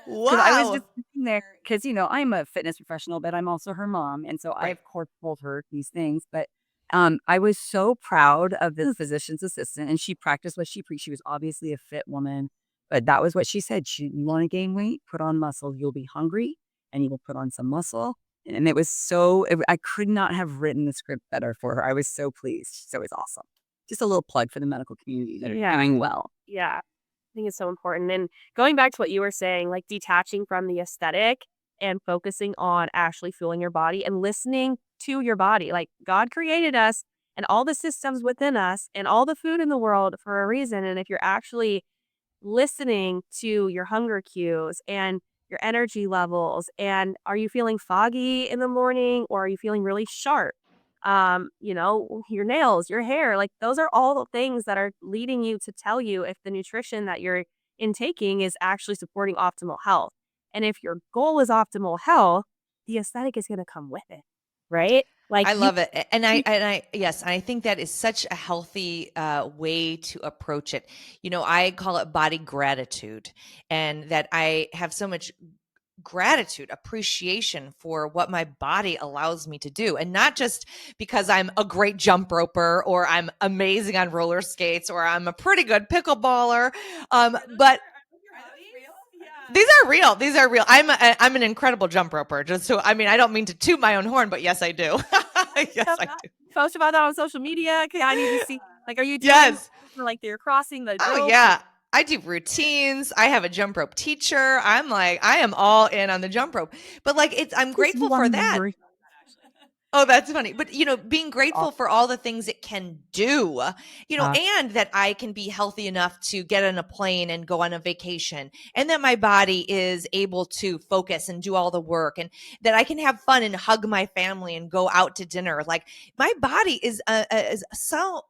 I was Wow. just sitting there because, I'm a fitness professional, but I'm also her mom. And so I, Right. of course, told her these things. But I was so proud of the physician's assistant, and she practiced what she preached. She was obviously a fit woman, but that was what she said. You want to gain weight? Put on muscle. You'll be hungry, and you will put on some muscle. And I could not have written the script better for her. I was so pleased. So it was awesome. Just a little plug for the medical community that are doing well. Yeah, I think it's so important. And going back to what you were saying, like detaching from the aesthetic and focusing on actually fueling your body and listening to your body. Like God created us and all the systems within us and all the food in the world for a reason. And if you're actually listening to your hunger cues and your energy levels, and are you feeling foggy in the morning, or are you feeling really sharp? Your nails, your hair, like those are all the things that are leading you to tell you if the nutrition that you're intaking is actually supporting optimal health. And if your goal is optimal health, the aesthetic is going to come with it, right? Like I love it. Yes, I think that is such a healthy way to approach it. I call it body gratitude, and that I have so much gratitude, appreciation for what my body allows me to do. And not just because I'm a great jump roper, or I'm amazing on roller skates, or I'm a pretty good pickleballer. But these are real. These are real. I'm an incredible jump roper. I don't mean to toot my own horn, but yes, I do. Yes, I do. Post about that on social media. Okay, I need to see. Like, are you doing Yes. like you're crossing the Oh rope? yeah. I do routines. I have a jump rope teacher. I am all in on the jump rope. But I'm grateful for that. Oh, that's funny. But, being grateful Oh, for all the things it can do, uh, and that I can be healthy enough to get on a plane and go on a vacation, and that my body is able to focus and do all the work, and that I can have fun and hug my family and go out to dinner. Like, my body is so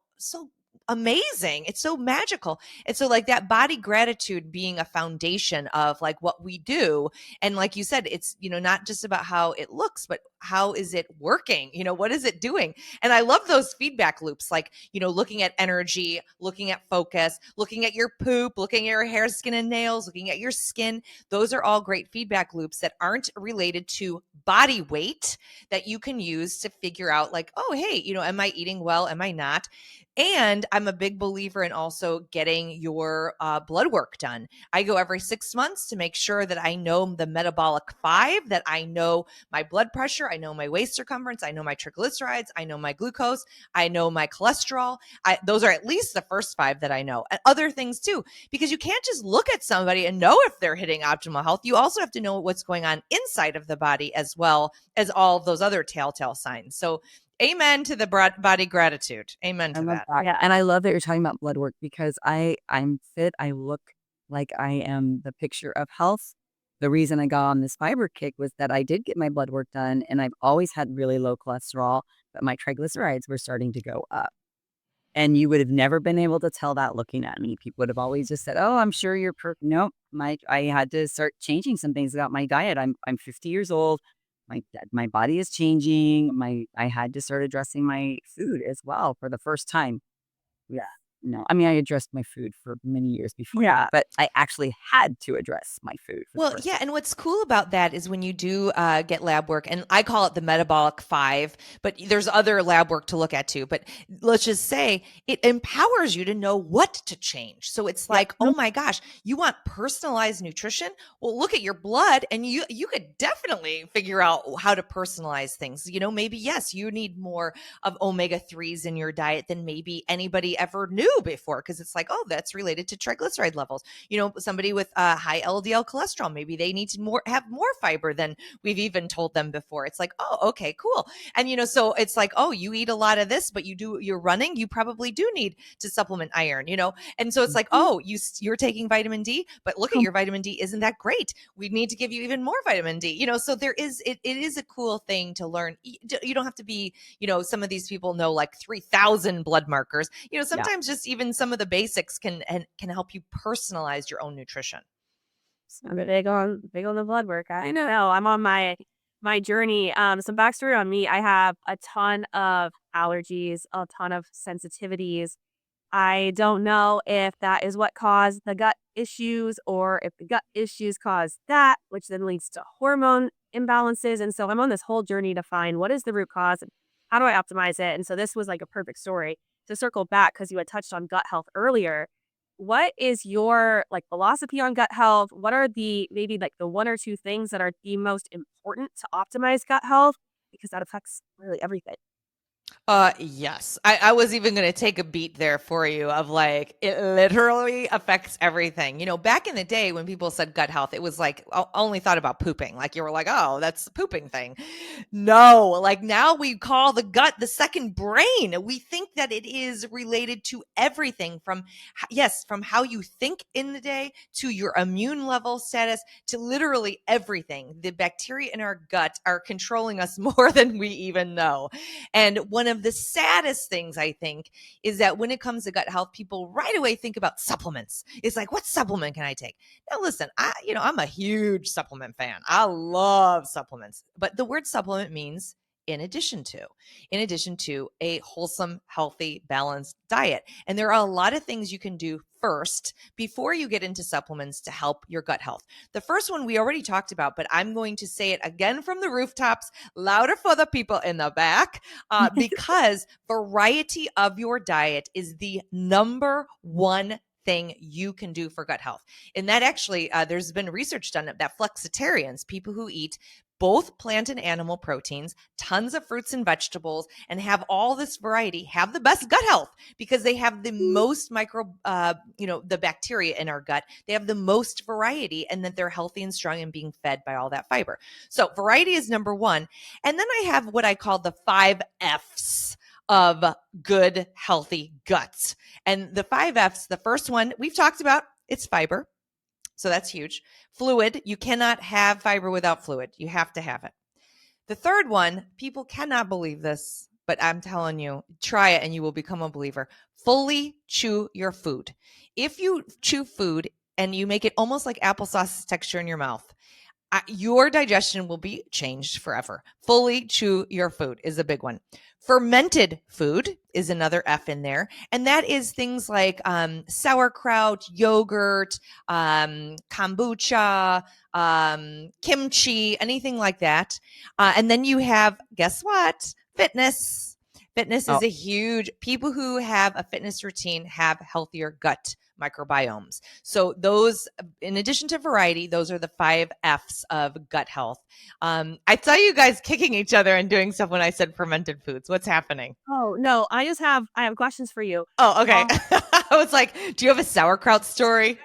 amazing. It's so magical. And so, like, that body gratitude being a foundation of like what we do. And like you said, it's, not just about how it looks, but how is it working? What is it doing? And I love those feedback loops, like, looking at energy, looking at focus, looking at your poop, looking at your hair, skin, and nails, looking at your skin. Those are all great feedback loops that aren't related to body weight, that you can use to figure out, like, oh, hey, am I eating well? Am I not? And I'm a big believer in also getting your blood work done. I go every 6 months to make sure that I know the metabolic 5, that I know my blood pressure, I know my waist circumference, I know my triglycerides, I know my glucose, I know my cholesterol. Those are at least the first 5 that I know, and other things too, because you can't just look at somebody and know if they're hitting optimal health. You also have to know what's going on inside of the body, as well as all of those other telltale signs. So amen to the body gratitude. Amen I to love that. that. Yeah. And I love that you're talking about blood work because I'm fit. I look like I am the picture of health. The reason I got on this fiber kick was that I did get my blood work done and I've always had really low cholesterol, but my triglycerides were starting to go up. And you would have never been able to tell that looking at me. People would have always just said, "Oh, I'm sure you're nope." I had to start changing some things about my diet. I'm 50 years old. My body is changing. I had to start addressing my food as well for the first time. Yeah. No, I mean, I addressed my food for many years before Yeah. but I actually had to address my food for the Well, first yeah, time. and what's cool about that is when you do get lab work, and I call it the metabolic 5, but there's other lab work to look at too. But let's just say it empowers you to know what to change. So it's Yep. like, oh my gosh, you want personalized nutrition? Well, look at your blood, and you could definitely figure out how to personalize things. Maybe yes, you need more of omega 3s in your diet than maybe anybody ever knew before, because it's like, oh, that's related to triglyceride levels. Somebody with high LDL cholesterol, maybe they need to have more fiber than we've even told them before. It's like, oh, okay, cool. And so it's like, oh, you eat a lot of this, but you're running, you probably do need to supplement iron. And so it's like, Mhm. oh, you're taking vitamin D, but look at your vitamin D, isn't that great? We need to give you even more vitamin D. So there is it is a cool thing to learn. You don't have to be, some of these people know like 3,000 blood markers. Yeah. Sometimes just even some of the basics can help you personalize your own nutrition. So I'm big on the blood work. I know. I'm on my journey. Some backstory on me. I have a ton of allergies, a ton of sensitivities. I don't know if that is what caused the gut issues or if the gut issues caused that, which then leads to hormone imbalances. And so I'm on this whole journey to find what is the root cause and how do I optimize it. And so this was like a perfect story to circle back because you had touched on gut health earlier. What is your like philosophy on gut health? What are the maybe like the 1 or 2 things that are the most important to optimize gut health? Because that affects really everything. Yes. I was even going to take a beat there for you of like, it literally affects everything. Back in the day when people said gut health, it was like only thought about pooping. Like you were like, oh, that's the pooping thing. No, like now we call the gut the second brain. We think that it is related to everything from, yes, from how you think in the day to your immune level status to literally everything. The bacteria in our gut are controlling us more than we even know. And one of the saddest things I think is that when it comes to gut health, people right away think about supplements. It's like, what supplement can I take? Now, listen, I'm a huge supplement fan. I love supplements, but the word supplement means in addition to a wholesome, healthy, balanced diet. And there are a lot of things you can do first before you get into supplements to help your gut health. The first one we already talked about, but I'm going to say it again from the rooftops, louder for the people in the back, because variety of your diet is the number one thing you can do for gut health. And that actually, there's been research done that flexitarians, people who eat both plant and animal proteins, tons of fruits and vegetables, and have all this variety, have the best gut health because they have the most the bacteria in our gut. They have the most variety, and that they're healthy and strong and being fed by all that fiber. So variety is number one. And then I have what I call the 5 F's of good, healthy guts. And the 5 F's, the first one we've talked about, it's fiber. So that's huge. Fluid, you cannot have fiber without fluid. You have to have it. The third one, people cannot believe this, but I'm telling you, try it and you will become a believer. Fully chew your food. If you chew food and you make it almost like applesauce texture in your mouth, your digestion will be changed forever. Fully chew your food is a big one. Fermented food is another F in there. And that is things like sauerkraut, yogurt, kombucha, kimchi, anything like that. And then you have, guess what? Fitness. Fitness is a huge, people who have a fitness routine have healthier gut microbiomes. So those, in addition to variety, those are the 5 F's of gut health. I saw you guys kicking each other and doing stuff when I said fermented foods. What's happening? Oh, no, I have questions for you. Oh, okay. I was like, do you have a sauerkraut story?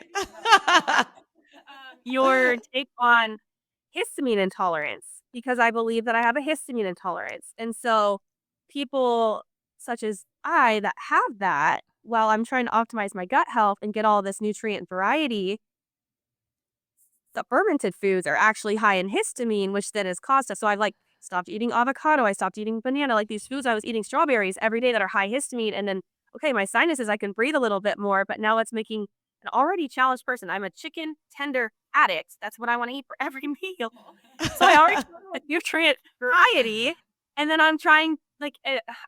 Your take on histamine intolerance, because I believe that I have a histamine intolerance. And so people such as I that have that, while I'm trying to optimize my gut health and get all this nutrient variety, the fermented foods are actually high in histamine, which then has caused us. So I've stopped eating avocado. I stopped eating banana, like these foods. I was eating strawberries every day that are high histamine. And then, okay, my sinuses, I can breathe a little bit more, but now it's making an already challenged person. I'm a chicken tender addict. That's what I want to eat for every meal. So I already with nutrient variety. And then I'm trying,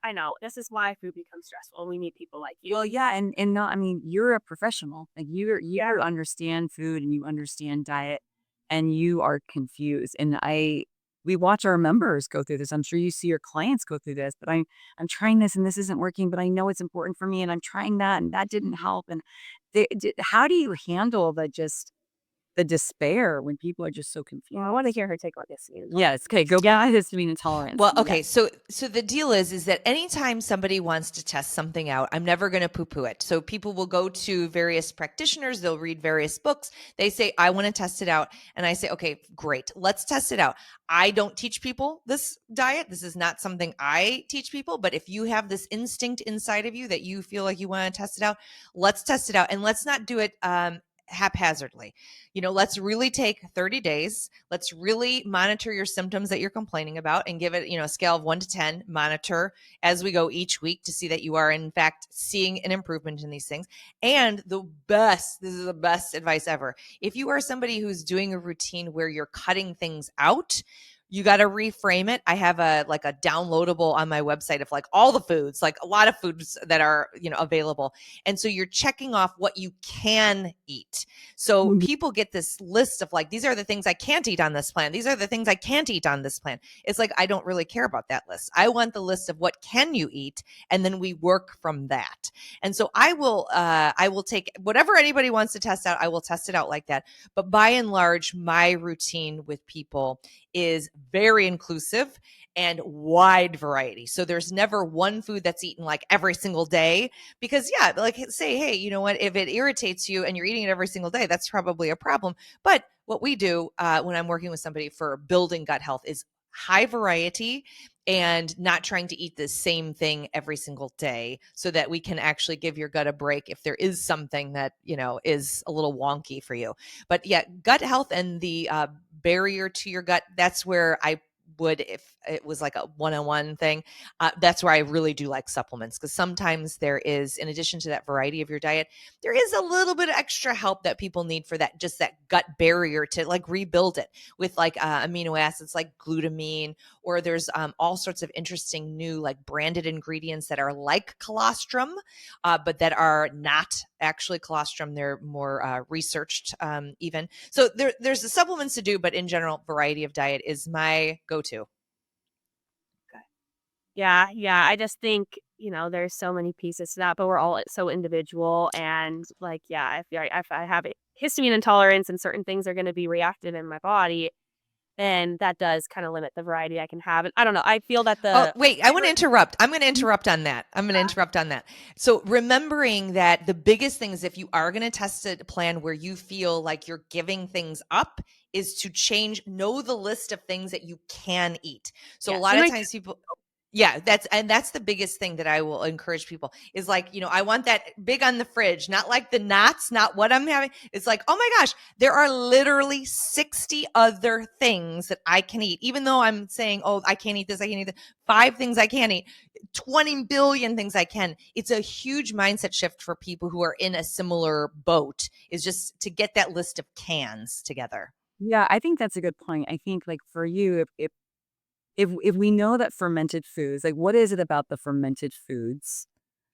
I know this is why food becomes stressful. We need people like you. Well, yeah, and no, I mean, you're a professional. Like you understand food and you understand diet, and you are confused. And we watch our members go through this. I'm sure you see your clients go through this. But I'm trying this and this isn't working. But I know it's important for me, and I'm trying that, and that didn't help. And how do you handle the despair when people are just so confused? Well, I want to hear her take on this. Yes. Okay. Go back to histamine intolerance. Well, okay. So the deal is that anytime somebody wants to test something out, I'm never going to poo-poo it. So people will go to various practitioners. They'll read various books. They say, I want to test it out. And I say, okay, great. Let's test it out. I don't teach people this diet. This is not something I teach people. But if you have this instinct inside of you that you feel like you want to test it out, let's test it out. And let's not do it haphazardly. Let's really take 30 days. Let's really monitor your symptoms that you're complaining about and give it, a scale of 1 to 10, monitor as we go each week to see that you are in fact seeing an improvement in these things. And this is the best advice ever. If you are somebody who's doing a routine where you're cutting things out, you got to reframe it. I have a downloadable on my website of all the foods, a lot of foods that are, available. And so you're checking off what you can eat. So people get this list of these are the things I can't eat on this plan. These are the things I can't eat on this plan. It's I don't really care about that list. I want the list of what can you eat. And then we work from that. And so I will take whatever anybody wants to test out. I will test it out like that. But by and large, my routine with people is very inclusive and wide variety. So there's never one food that's eaten every single day because say, hey, you know what, if it irritates you and you're eating it every single day, that's probably a problem. But what we do when I'm working with somebody for building gut health is high variety and not trying to eat the same thing every single day so that we can actually give your gut a break if there is something that, is a little wonky for you. But yeah, gut health and the barrier to your gut, that's where I would, if it was a one-on-one thing, that's where I really do like supplements because sometimes there is, in addition to that variety of your diet, there is a little bit of extra help that people need for that, just that gut barrier to rebuild it with amino acids like glutamine, or there's all sorts of interesting new branded ingredients that are like colostrum, but that are not actually colostrum. They're more researched even. So there's the supplements to do, but in general, variety of diet is my go-to. Yeah. I just think, there's so many pieces to that, but we're all so individual. And if I have histamine intolerance and certain things are going to be reactive in my body, then that does kind of limit the variety I can have. And I don't know. I feel that Oh, the wait, I want to interrupt. I'm going to interrupt on that. So remembering that the biggest thing is if you are going to test a plan where you feel like you're giving things up is to know the list of things that you can eat. So a lot of times people, yeah, that's the biggest thing that I will encourage people is like, I want that big on the fridge, not like the knots, not what I'm having. It's like, oh my gosh, there are literally 60 other things that I can eat. Even though I'm saying, oh, I can't eat this, I can't eat this, 5 things I can eat, 20 billion things I can. It's a huge mindset shift for people who are in a similar boat, is just to get that list of cans together. Yeah, I think that's a good point. I think like for you, if we know that fermented foods, like what is it about the fermented foods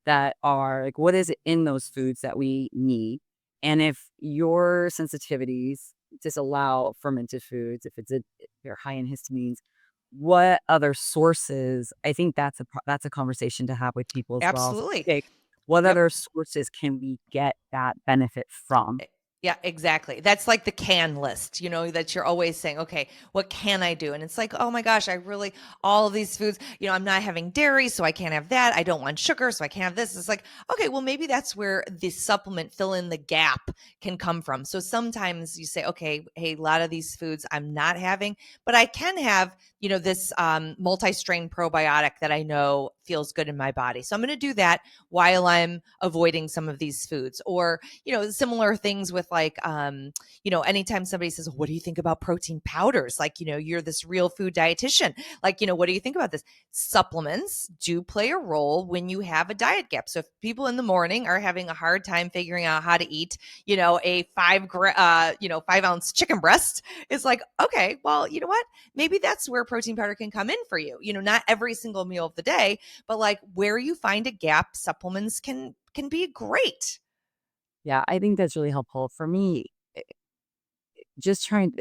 that are like what is it in those foods that we need? And if your sensitivities disallow fermented foods, if they're high in histamines, what other sources? I think that's a conversation to have with people as well. So, Absolutely. like, what Yep. other sources can we get that benefit from? Yeah, exactly. That's like the can list, that you're always saying, okay, what can I do? And it's like, oh my gosh, all of these foods, I'm not having dairy, so I can't have that. I don't want sugar, so I can't have this. It's like, okay, well, maybe that's where the supplement fill in the gap can come from. So sometimes you say, okay, hey, a lot of these foods I'm not having, but I can have, this multi-strain probiotic that I know feels good in my body. So I'm going to do that while I'm avoiding some of these foods. Or, similar things with like, anytime somebody says, what do you think about protein powders? Like, you're this real food dietitian. Like, what do you think about this? Supplements do play a role when you have a diet gap. So if people in the morning are having a hard time figuring out how to eat, a 5-ounce chicken breast, it's like, okay, well, you know what? Maybe that's where protein powder can come in for you. Not every single meal of the day, but like where you find a gap, supplements can be great. Yeah, I think that's really helpful for me. Just trying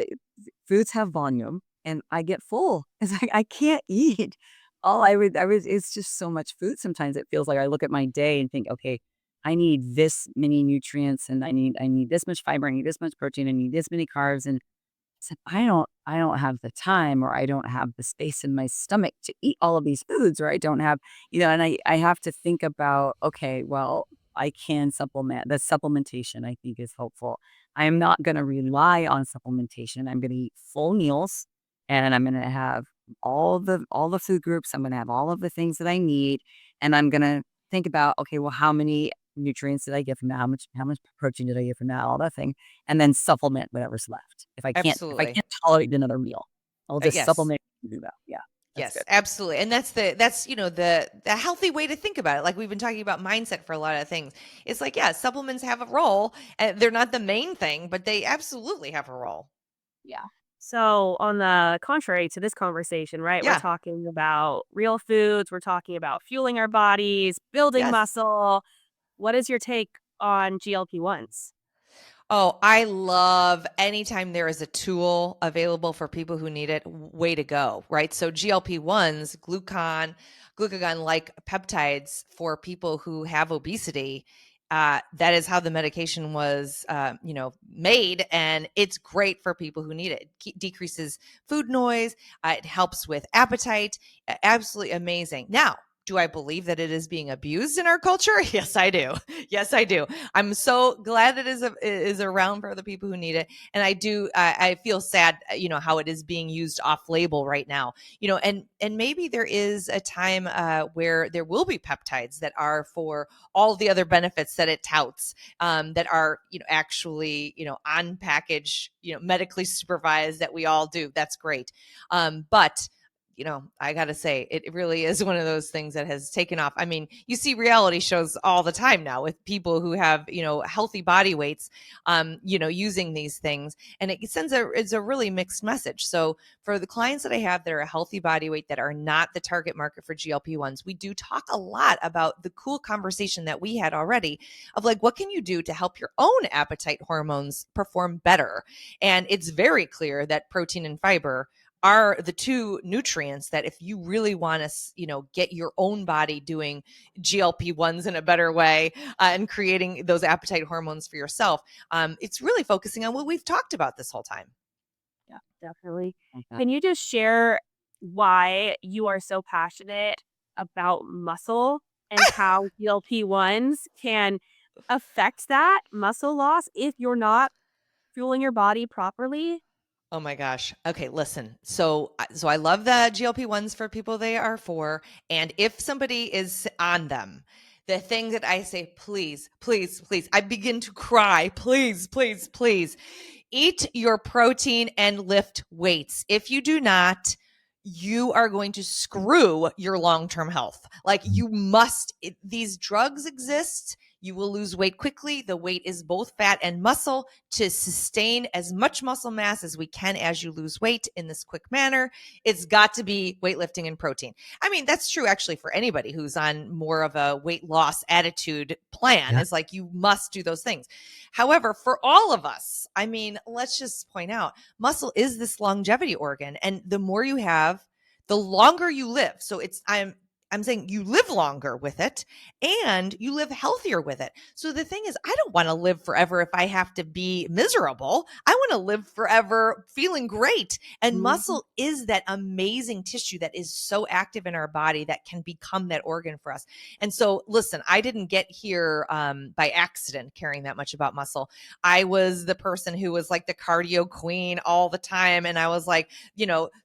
foods have volume and I get full. It's like I can't eat. It's just so much food. Sometimes it feels like I look at my day and think, okay, I need this many nutrients and I need this much fiber, I need this much protein, I need this many carbs. And so I don't have the time or I don't have the space in my stomach to eat all of these foods, or I don't have, and I have to think about, okay, well, I can supplement. The supplementation I think is helpful. I'm not going to rely on supplementation. I'm going to eat full meals and I'm going to have all the food groups. I'm going to have all of the things that I need. And I'm going to think about, okay, well, how many nutrients did I get from that? How much protein did I get from that? All that thing, and then supplement whatever's left. If I Absolutely. can't tolerate another meal, I'll just Yes. supplement and do that. Yeah, that's Yes, good. absolutely. And that's the healthy way to think about it. Like we've been talking about mindset for a lot of things. It's like, yeah, supplements have a role and they're not the main thing, but they absolutely have a role. Yeah. So, on the contrary to this conversation, right, we're Yeah. talking about real foods, we're talking about fueling our bodies, building Yes. muscle. What is your take on GLP-1s? Oh, I love anytime there is a tool available for people who need it, way to go, right? So GLP-1s, glucagon like peptides for people who have obesity, that is how the medication was, made, and it's great for people who need it. It decreases food noise. It helps with appetite. Absolutely amazing. Now, do I believe that it is being abused in our culture? Yes, I do. Yes, I do. I'm so glad it is around for the people who need it, and I do. I feel sad, how it is being used off label right now. And maybe there is a time where there will be peptides that are for all the other benefits that it touts, that are actually on package, medically supervised, that we all do. That's great, but I got to say, it really is one of those things that has taken off. I mean, you see reality shows all the time now with people who have, healthy body weights, using these things. And it's a really mixed message. So for the clients that I have that are a healthy body weight that are not the target market for GLP-1s, we do talk a lot about the cool conversation that we had already of like, what can you do to help your own appetite hormones perform better? And it's very clear that protein and fiber are the two nutrients that if you really want to, get your own body doing GLP-1s in a better way, and creating those appetite hormones for yourself, it's really focusing on what we've talked about this whole time. Yeah, definitely. Like that. Can you just share why you are so passionate about muscle and how GLP-1s can affect that muscle loss if you're not fueling your body properly? Oh my gosh. Okay, listen. So I love the GLP-1s for people they are for, and if somebody is on them, the thing that I say, please, please, please, I begin to cry. Please, please, please. Eat your protein and lift weights. If you do not, you are going to screw your long-term health. Like you must, these drugs exist. You will lose weight quickly. The weight is both fat and muscle to sustain as much muscle mass as we can as you lose weight in this quick manner. It's got to be weightlifting and protein. I mean, that's true actually for anybody who's on more of a weight loss attitude plan. Yeah. It's like you must do those things. However, for all of us, I mean, let's just point out muscle is this longevity organ. And the more you have, the longer you live. So I'm saying you live longer with it and you live healthier with it. So the thing is, I don't want to live forever if I have to be miserable. I want to live forever feeling great. And muscle is that amazing tissue that is so active in our body that can become that organ for us. And so, listen, I didn't get here by accident caring that much about muscle. I was the person who was like the cardio queen all the time. And I was like,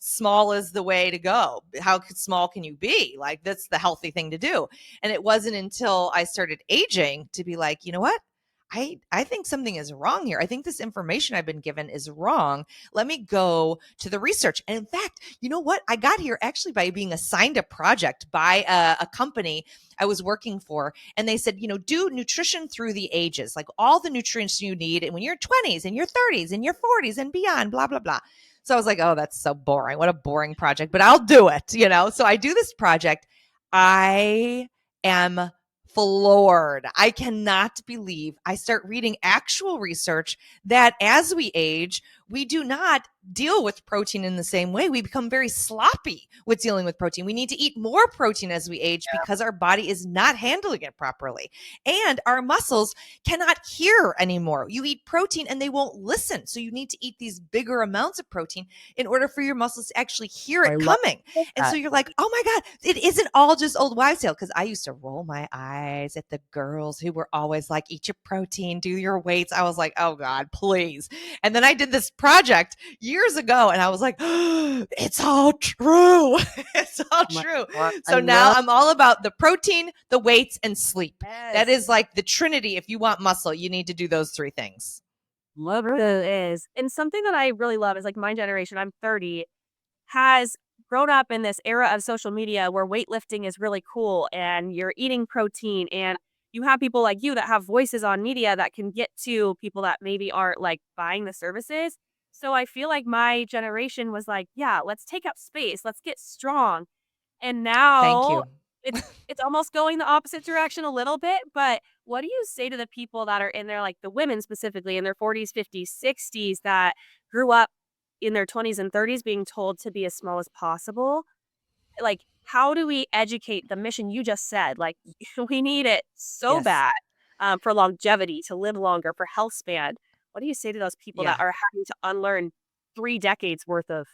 small is the way to go. How small can you be? Like, that's the healthy thing to do. And it wasn't until I started aging to be like, you know what? I think something is wrong here. I think this information I've been given is wrong. Let me go to the research. And in fact, you know what? I got here actually by being assigned a project by a company I was working for. And they said, do nutrition through the ages, like all the nutrients you need. And when you're 20s and your 30s and your 40s and beyond, blah, blah, blah. So I was like, oh, that's so boring. What a boring project, but I'll do it, So I do this project. I am floored. I cannot believe I start reading actual research that as we age, we do not deal with protein in the same way. We become very sloppy with dealing with protein. We need to eat more protein as we age because our body is not handling it properly. And our muscles cannot hear anymore. You eat protein and they won't listen. So you need to eat these bigger amounts of protein in order for your muscles to actually hear it coming. And so you're like, oh my God, it isn't all just old wives' tale. Because I used to roll my eyes at the girls who were always like, eat your protein, do your weights. I was like, oh God, please. And then I did this project years ago and I was like, oh, it's all true. It's all true. So now I'm all about the protein, the weights, and sleep. Yes. That is like the trinity. If you want muscle, you need to do those three things. Love it. It is. And something that I really love is like my generation, I'm 30, has grown up in this era of social media where weightlifting is really cool and you're eating protein and you have people like you that have voices on media that can get to people that maybe aren't like buying the services. So I feel like my generation was like, yeah, let's take up space. Let's get strong. And Thank now you. it's almost going the opposite direction a little bit. But what do you say to the people that are in there, like the women specifically in their 40s, 50s, 60s that grew up in their 20s and 30s being told to be as small as possible? Like, how do we educate the mission you just said? Like, we need it so Yes. bad for longevity, to live longer, for health span. What do you say to those people that Yeah. are having to unlearn 3 decades worth of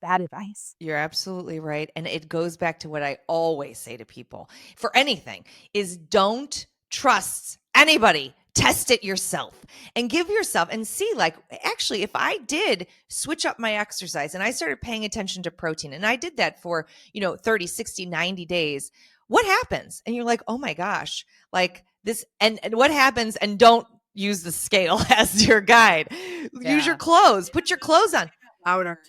bad advice? You're absolutely right. And it goes back to what I always say to people for anything is don't trust anybody. Test it yourself and give yourself and see, like, actually, if I did switch up my exercise and I started paying attention to protein and I did that for, 30, 60, 90 days, what happens? And you're like, oh my gosh, like this, and what happens? And don't use the scale as your guide. Use your clothes, put your clothes on. Louder.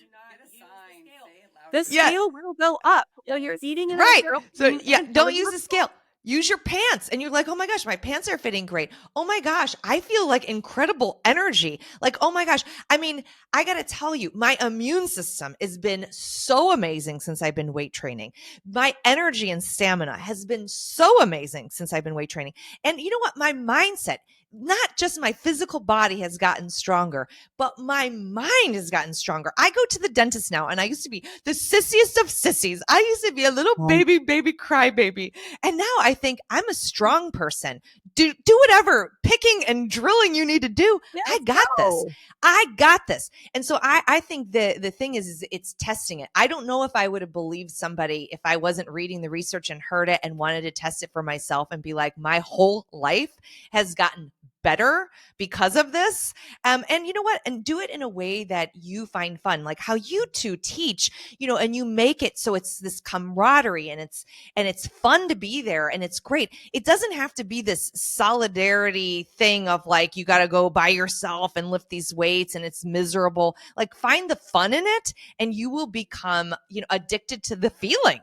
The scale will go up. You're eating in Right. a So yeah, don't use the scale. Use your pants. And you're like, oh my gosh, my pants are fitting great. Oh my gosh, I feel like incredible energy. Like, oh my gosh. I mean, I got to tell you, my immune system has been so amazing since I've been weight training. My energy and stamina has been so amazing since I've been weight training. And you know what? My mindset, not just my physical body has gotten stronger, but my mind has gotten stronger. I go to the dentist now and I used to be the sissiest of sissies. I used to be a little baby crybaby. And now I think I'm a strong person do whatever picking and drilling you need to do. I got this. I got this. And so I think the thing is it's testing it. I don't know if I would have believed somebody if I wasn't reading the research and heard it and wanted to test it for myself and be like, my whole life has gotten better because of this. And you know what? And do it in a way that you find fun, like how you two teach, and you make it so it's this camaraderie and it's fun to be there and it's great. It doesn't have to be this solidarity thing of like, you got to go by yourself and lift these weights and it's miserable. Like find the fun in it and you will become, addicted to the feeling.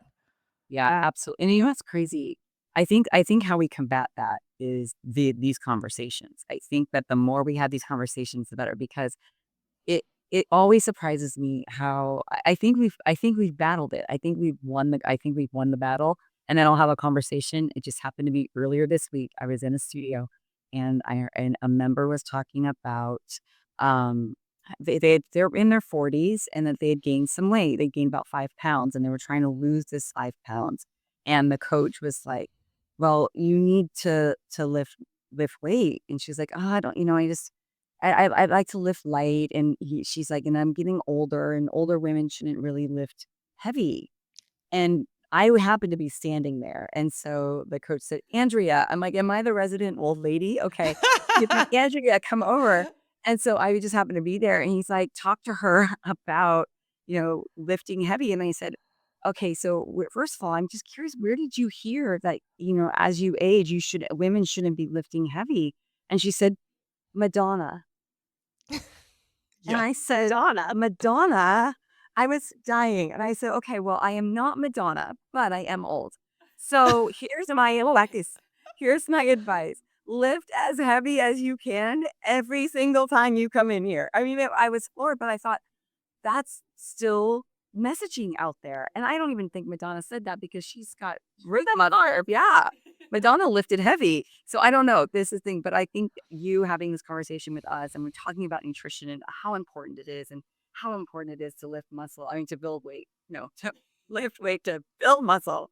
Yeah, absolutely. And what's crazy? I think how we combat that is these conversations. I think that the more we have these conversations, the better, because it always surprises me how I think we've battled it. I think we've won the battle. And then I'll have a conversation. It just happened to be earlier this week. I was in a studio and a member was talking about um they're in their 40s and that they had gained some weight. They gained about 5 pounds and they were trying to lose this 5 pounds. And the coach was like, well, you need to lift weight. And she's like, oh, I don't, I like to lift light. And she's like, and I'm getting older and older women shouldn't really lift heavy. And I happened to be standing there. And so the coach said, Andrea, I'm like, am I the resident old lady? Okay. He's like, Andrea, come over. And so I just happened to be there. And he's like, talk to her about, lifting heavy. And I said, okay, so first of all, I'm just curious, where did you hear that, as you age, women shouldn't be lifting heavy? And she said, Madonna. And I said, Madonna. I was dying. And I said, okay, well, I am not Madonna, but I am old. So here's my advice. Lift as heavy as you can every single time you come in here. I mean, I was floored, but I thought that's still messaging out there. And I don't even think Madonna said that because she's got rhythm on her. Yeah. Madonna lifted heavy. So I don't know. This is the thing. But I think you having this conversation with us and we're talking about nutrition and how important it is and how important it is to lift muscle. I mean, to build weight. No, to lift weight, to build muscle.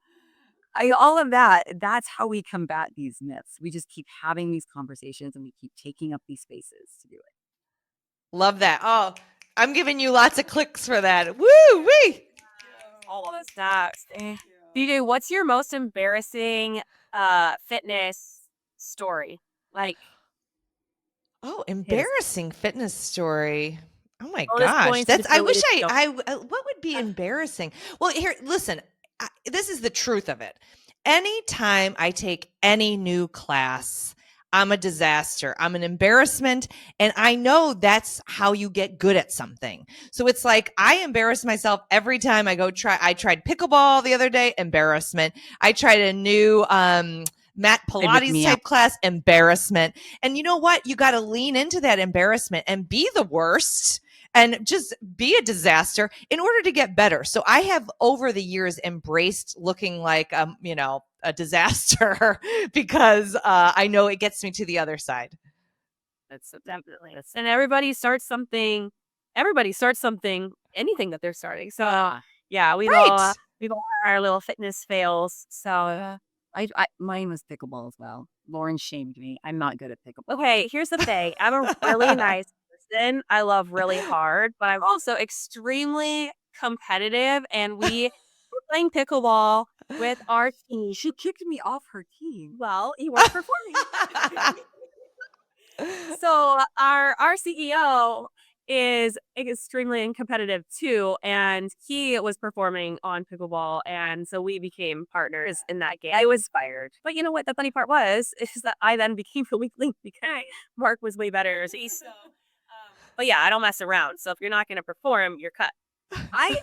All of that, that's how we combat these myths. We just keep having these conversations and we keep taking up these spaces to do it. Love that. Oh, I'm giving you lots of clicks for that. Woo-wee. All of the stocks. DJ, what's your most embarrassing fitness story? Like, embarrassing fitness story. Oh my bonus gosh. points That's if I you wish really I what would be embarrassing? Well, here, listen. This is the truth of it. Anytime I take any new class, I'm a disaster. I'm an embarrassment. And I know that's how you get good at something. So it's like I embarrass myself every time I tried pickleball the other day, embarrassment. I tried a new Matt Pilates type class, embarrassment. And you know what? You got to lean into that embarrassment and be the worst and just be a disaster in order to get better. So I have over the years embraced looking like, a disaster because I know it gets me to the other side. That's definitely. And everybody starts something, anything that they're starting. So yeah, we've all our little fitness fails. So mine was pickleball as well. Lauren shamed me. I'm not good at pickleball. Okay, here's the thing. I'm a really nice person. I love really hard, but I'm also extremely competitive. And we were playing pickleball with our team. She kicked me off her team. Well, you weren't performing. So our CEO is extremely competitive too, and he was performing on pickleball, and so we became partners in that game. I was fired, but you know what? The funny part is that I then became the weak link because Mark was way better. But yeah, I don't mess around. So if you're not going to perform, you're cut. I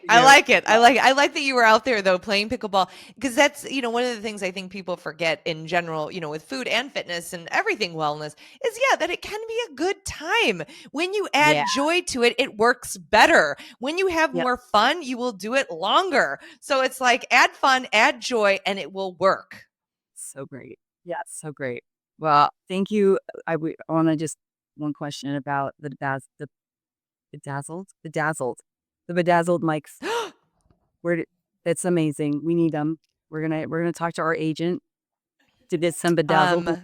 like it. I like that you were out there though playing pickleball because that's, one of the things I think people forget in general, with food and fitness and everything wellness is that it can be a good time. When you add joy to it, it works better. When you have more fun, you will do it longer. So it's like add fun, add joy, and it will work. So great. Yeah, so great. Well, thank you. I want to just one question about the bedazzled mics. It's amazing. We need them. We're gonna talk to our agent. to get some bedazzled.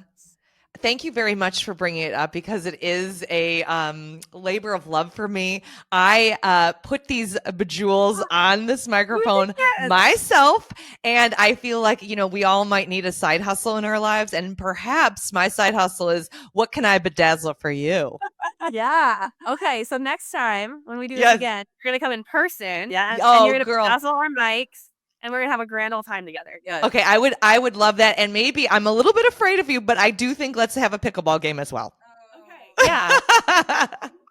Thank you very much for bringing it up because it is a labor of love for me. I put these bejewels on this microphone myself, and I feel like, we all might need a side hustle in our lives, and perhaps my side hustle is, what can I bedazzle for you? Yeah. Okay. So next time when we do this Yes. again, you're going to come in person. Yeah. Oh, and you're going to girl. bedazzle our mics. And we're going to have a grand old time together. Good. Okay, I would love that. And maybe I'm a little bit afraid of you, but I do think let's have a pickleball game as well. Okay. Yeah.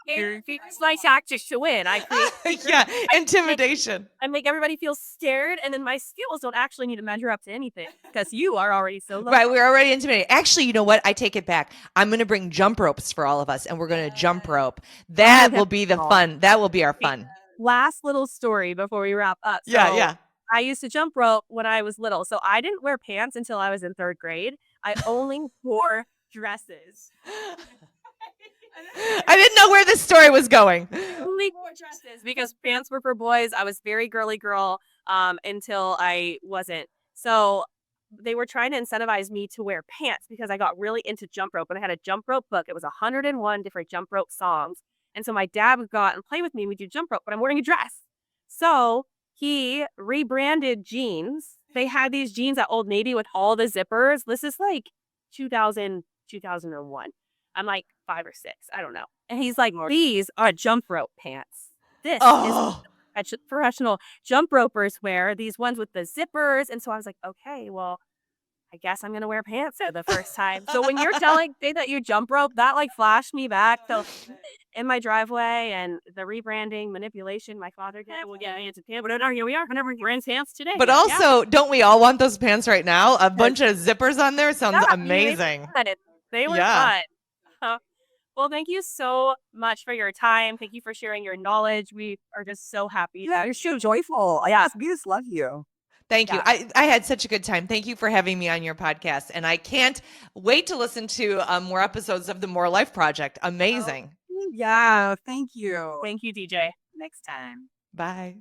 It's my tactics to win. I create intimidation. I make everybody feel scared, and then my skills don't actually need to measure up to anything because you are already so low. Right, we're already intimidated. Actually, you know what? I take it back. I'm going to bring jump ropes for all of us, and we're going to jump rope. That will be the fun. That will be our fun. Last little story before we wrap up. So, Yeah. I used to jump rope when I was little. So I didn't wear pants until I was in 3rd grade. I only wore dresses. I didn't know where this story was going. Only wore dresses because pants were for boys. I was very girly girl until I wasn't. So they were trying to incentivize me to wear pants because I got really into jump rope. And I had a jump rope book. It was 101 different jump rope songs. And so my dad would go out and play with me. We do jump rope, but I'm wearing a dress. So he rebranded jeans. They had these jeans at Old Navy with all the zippers. This is like 2001. I'm like 5 or 6. I don't know. And he's like, these are jump rope pants. This is what professional jump ropers wear, these ones with the zippers. And so I was like, okay, well, I guess I'm going to wear pants for the first time. So when you're say that you jump rope, that like flashed me back. So in my driveway and the rebranding manipulation my father did. Well, yeah, it's a pants. But here we are. Whenever we're in pants today. But also, don't we all want those pants right now? A bunch of zippers on there sounds amazing. They were fun. Well, thank you so much for your time. Thank you for sharing your knowledge. We are just so happy. Yeah, you're so joyful. Yes, we just love you. Thank you. I had such a good time. Thank you for having me on your podcast. And I can't wait to listen to more episodes of the More Life Project. Amazing. Yeah, thank you. Thank you, DJ. Next time. Bye.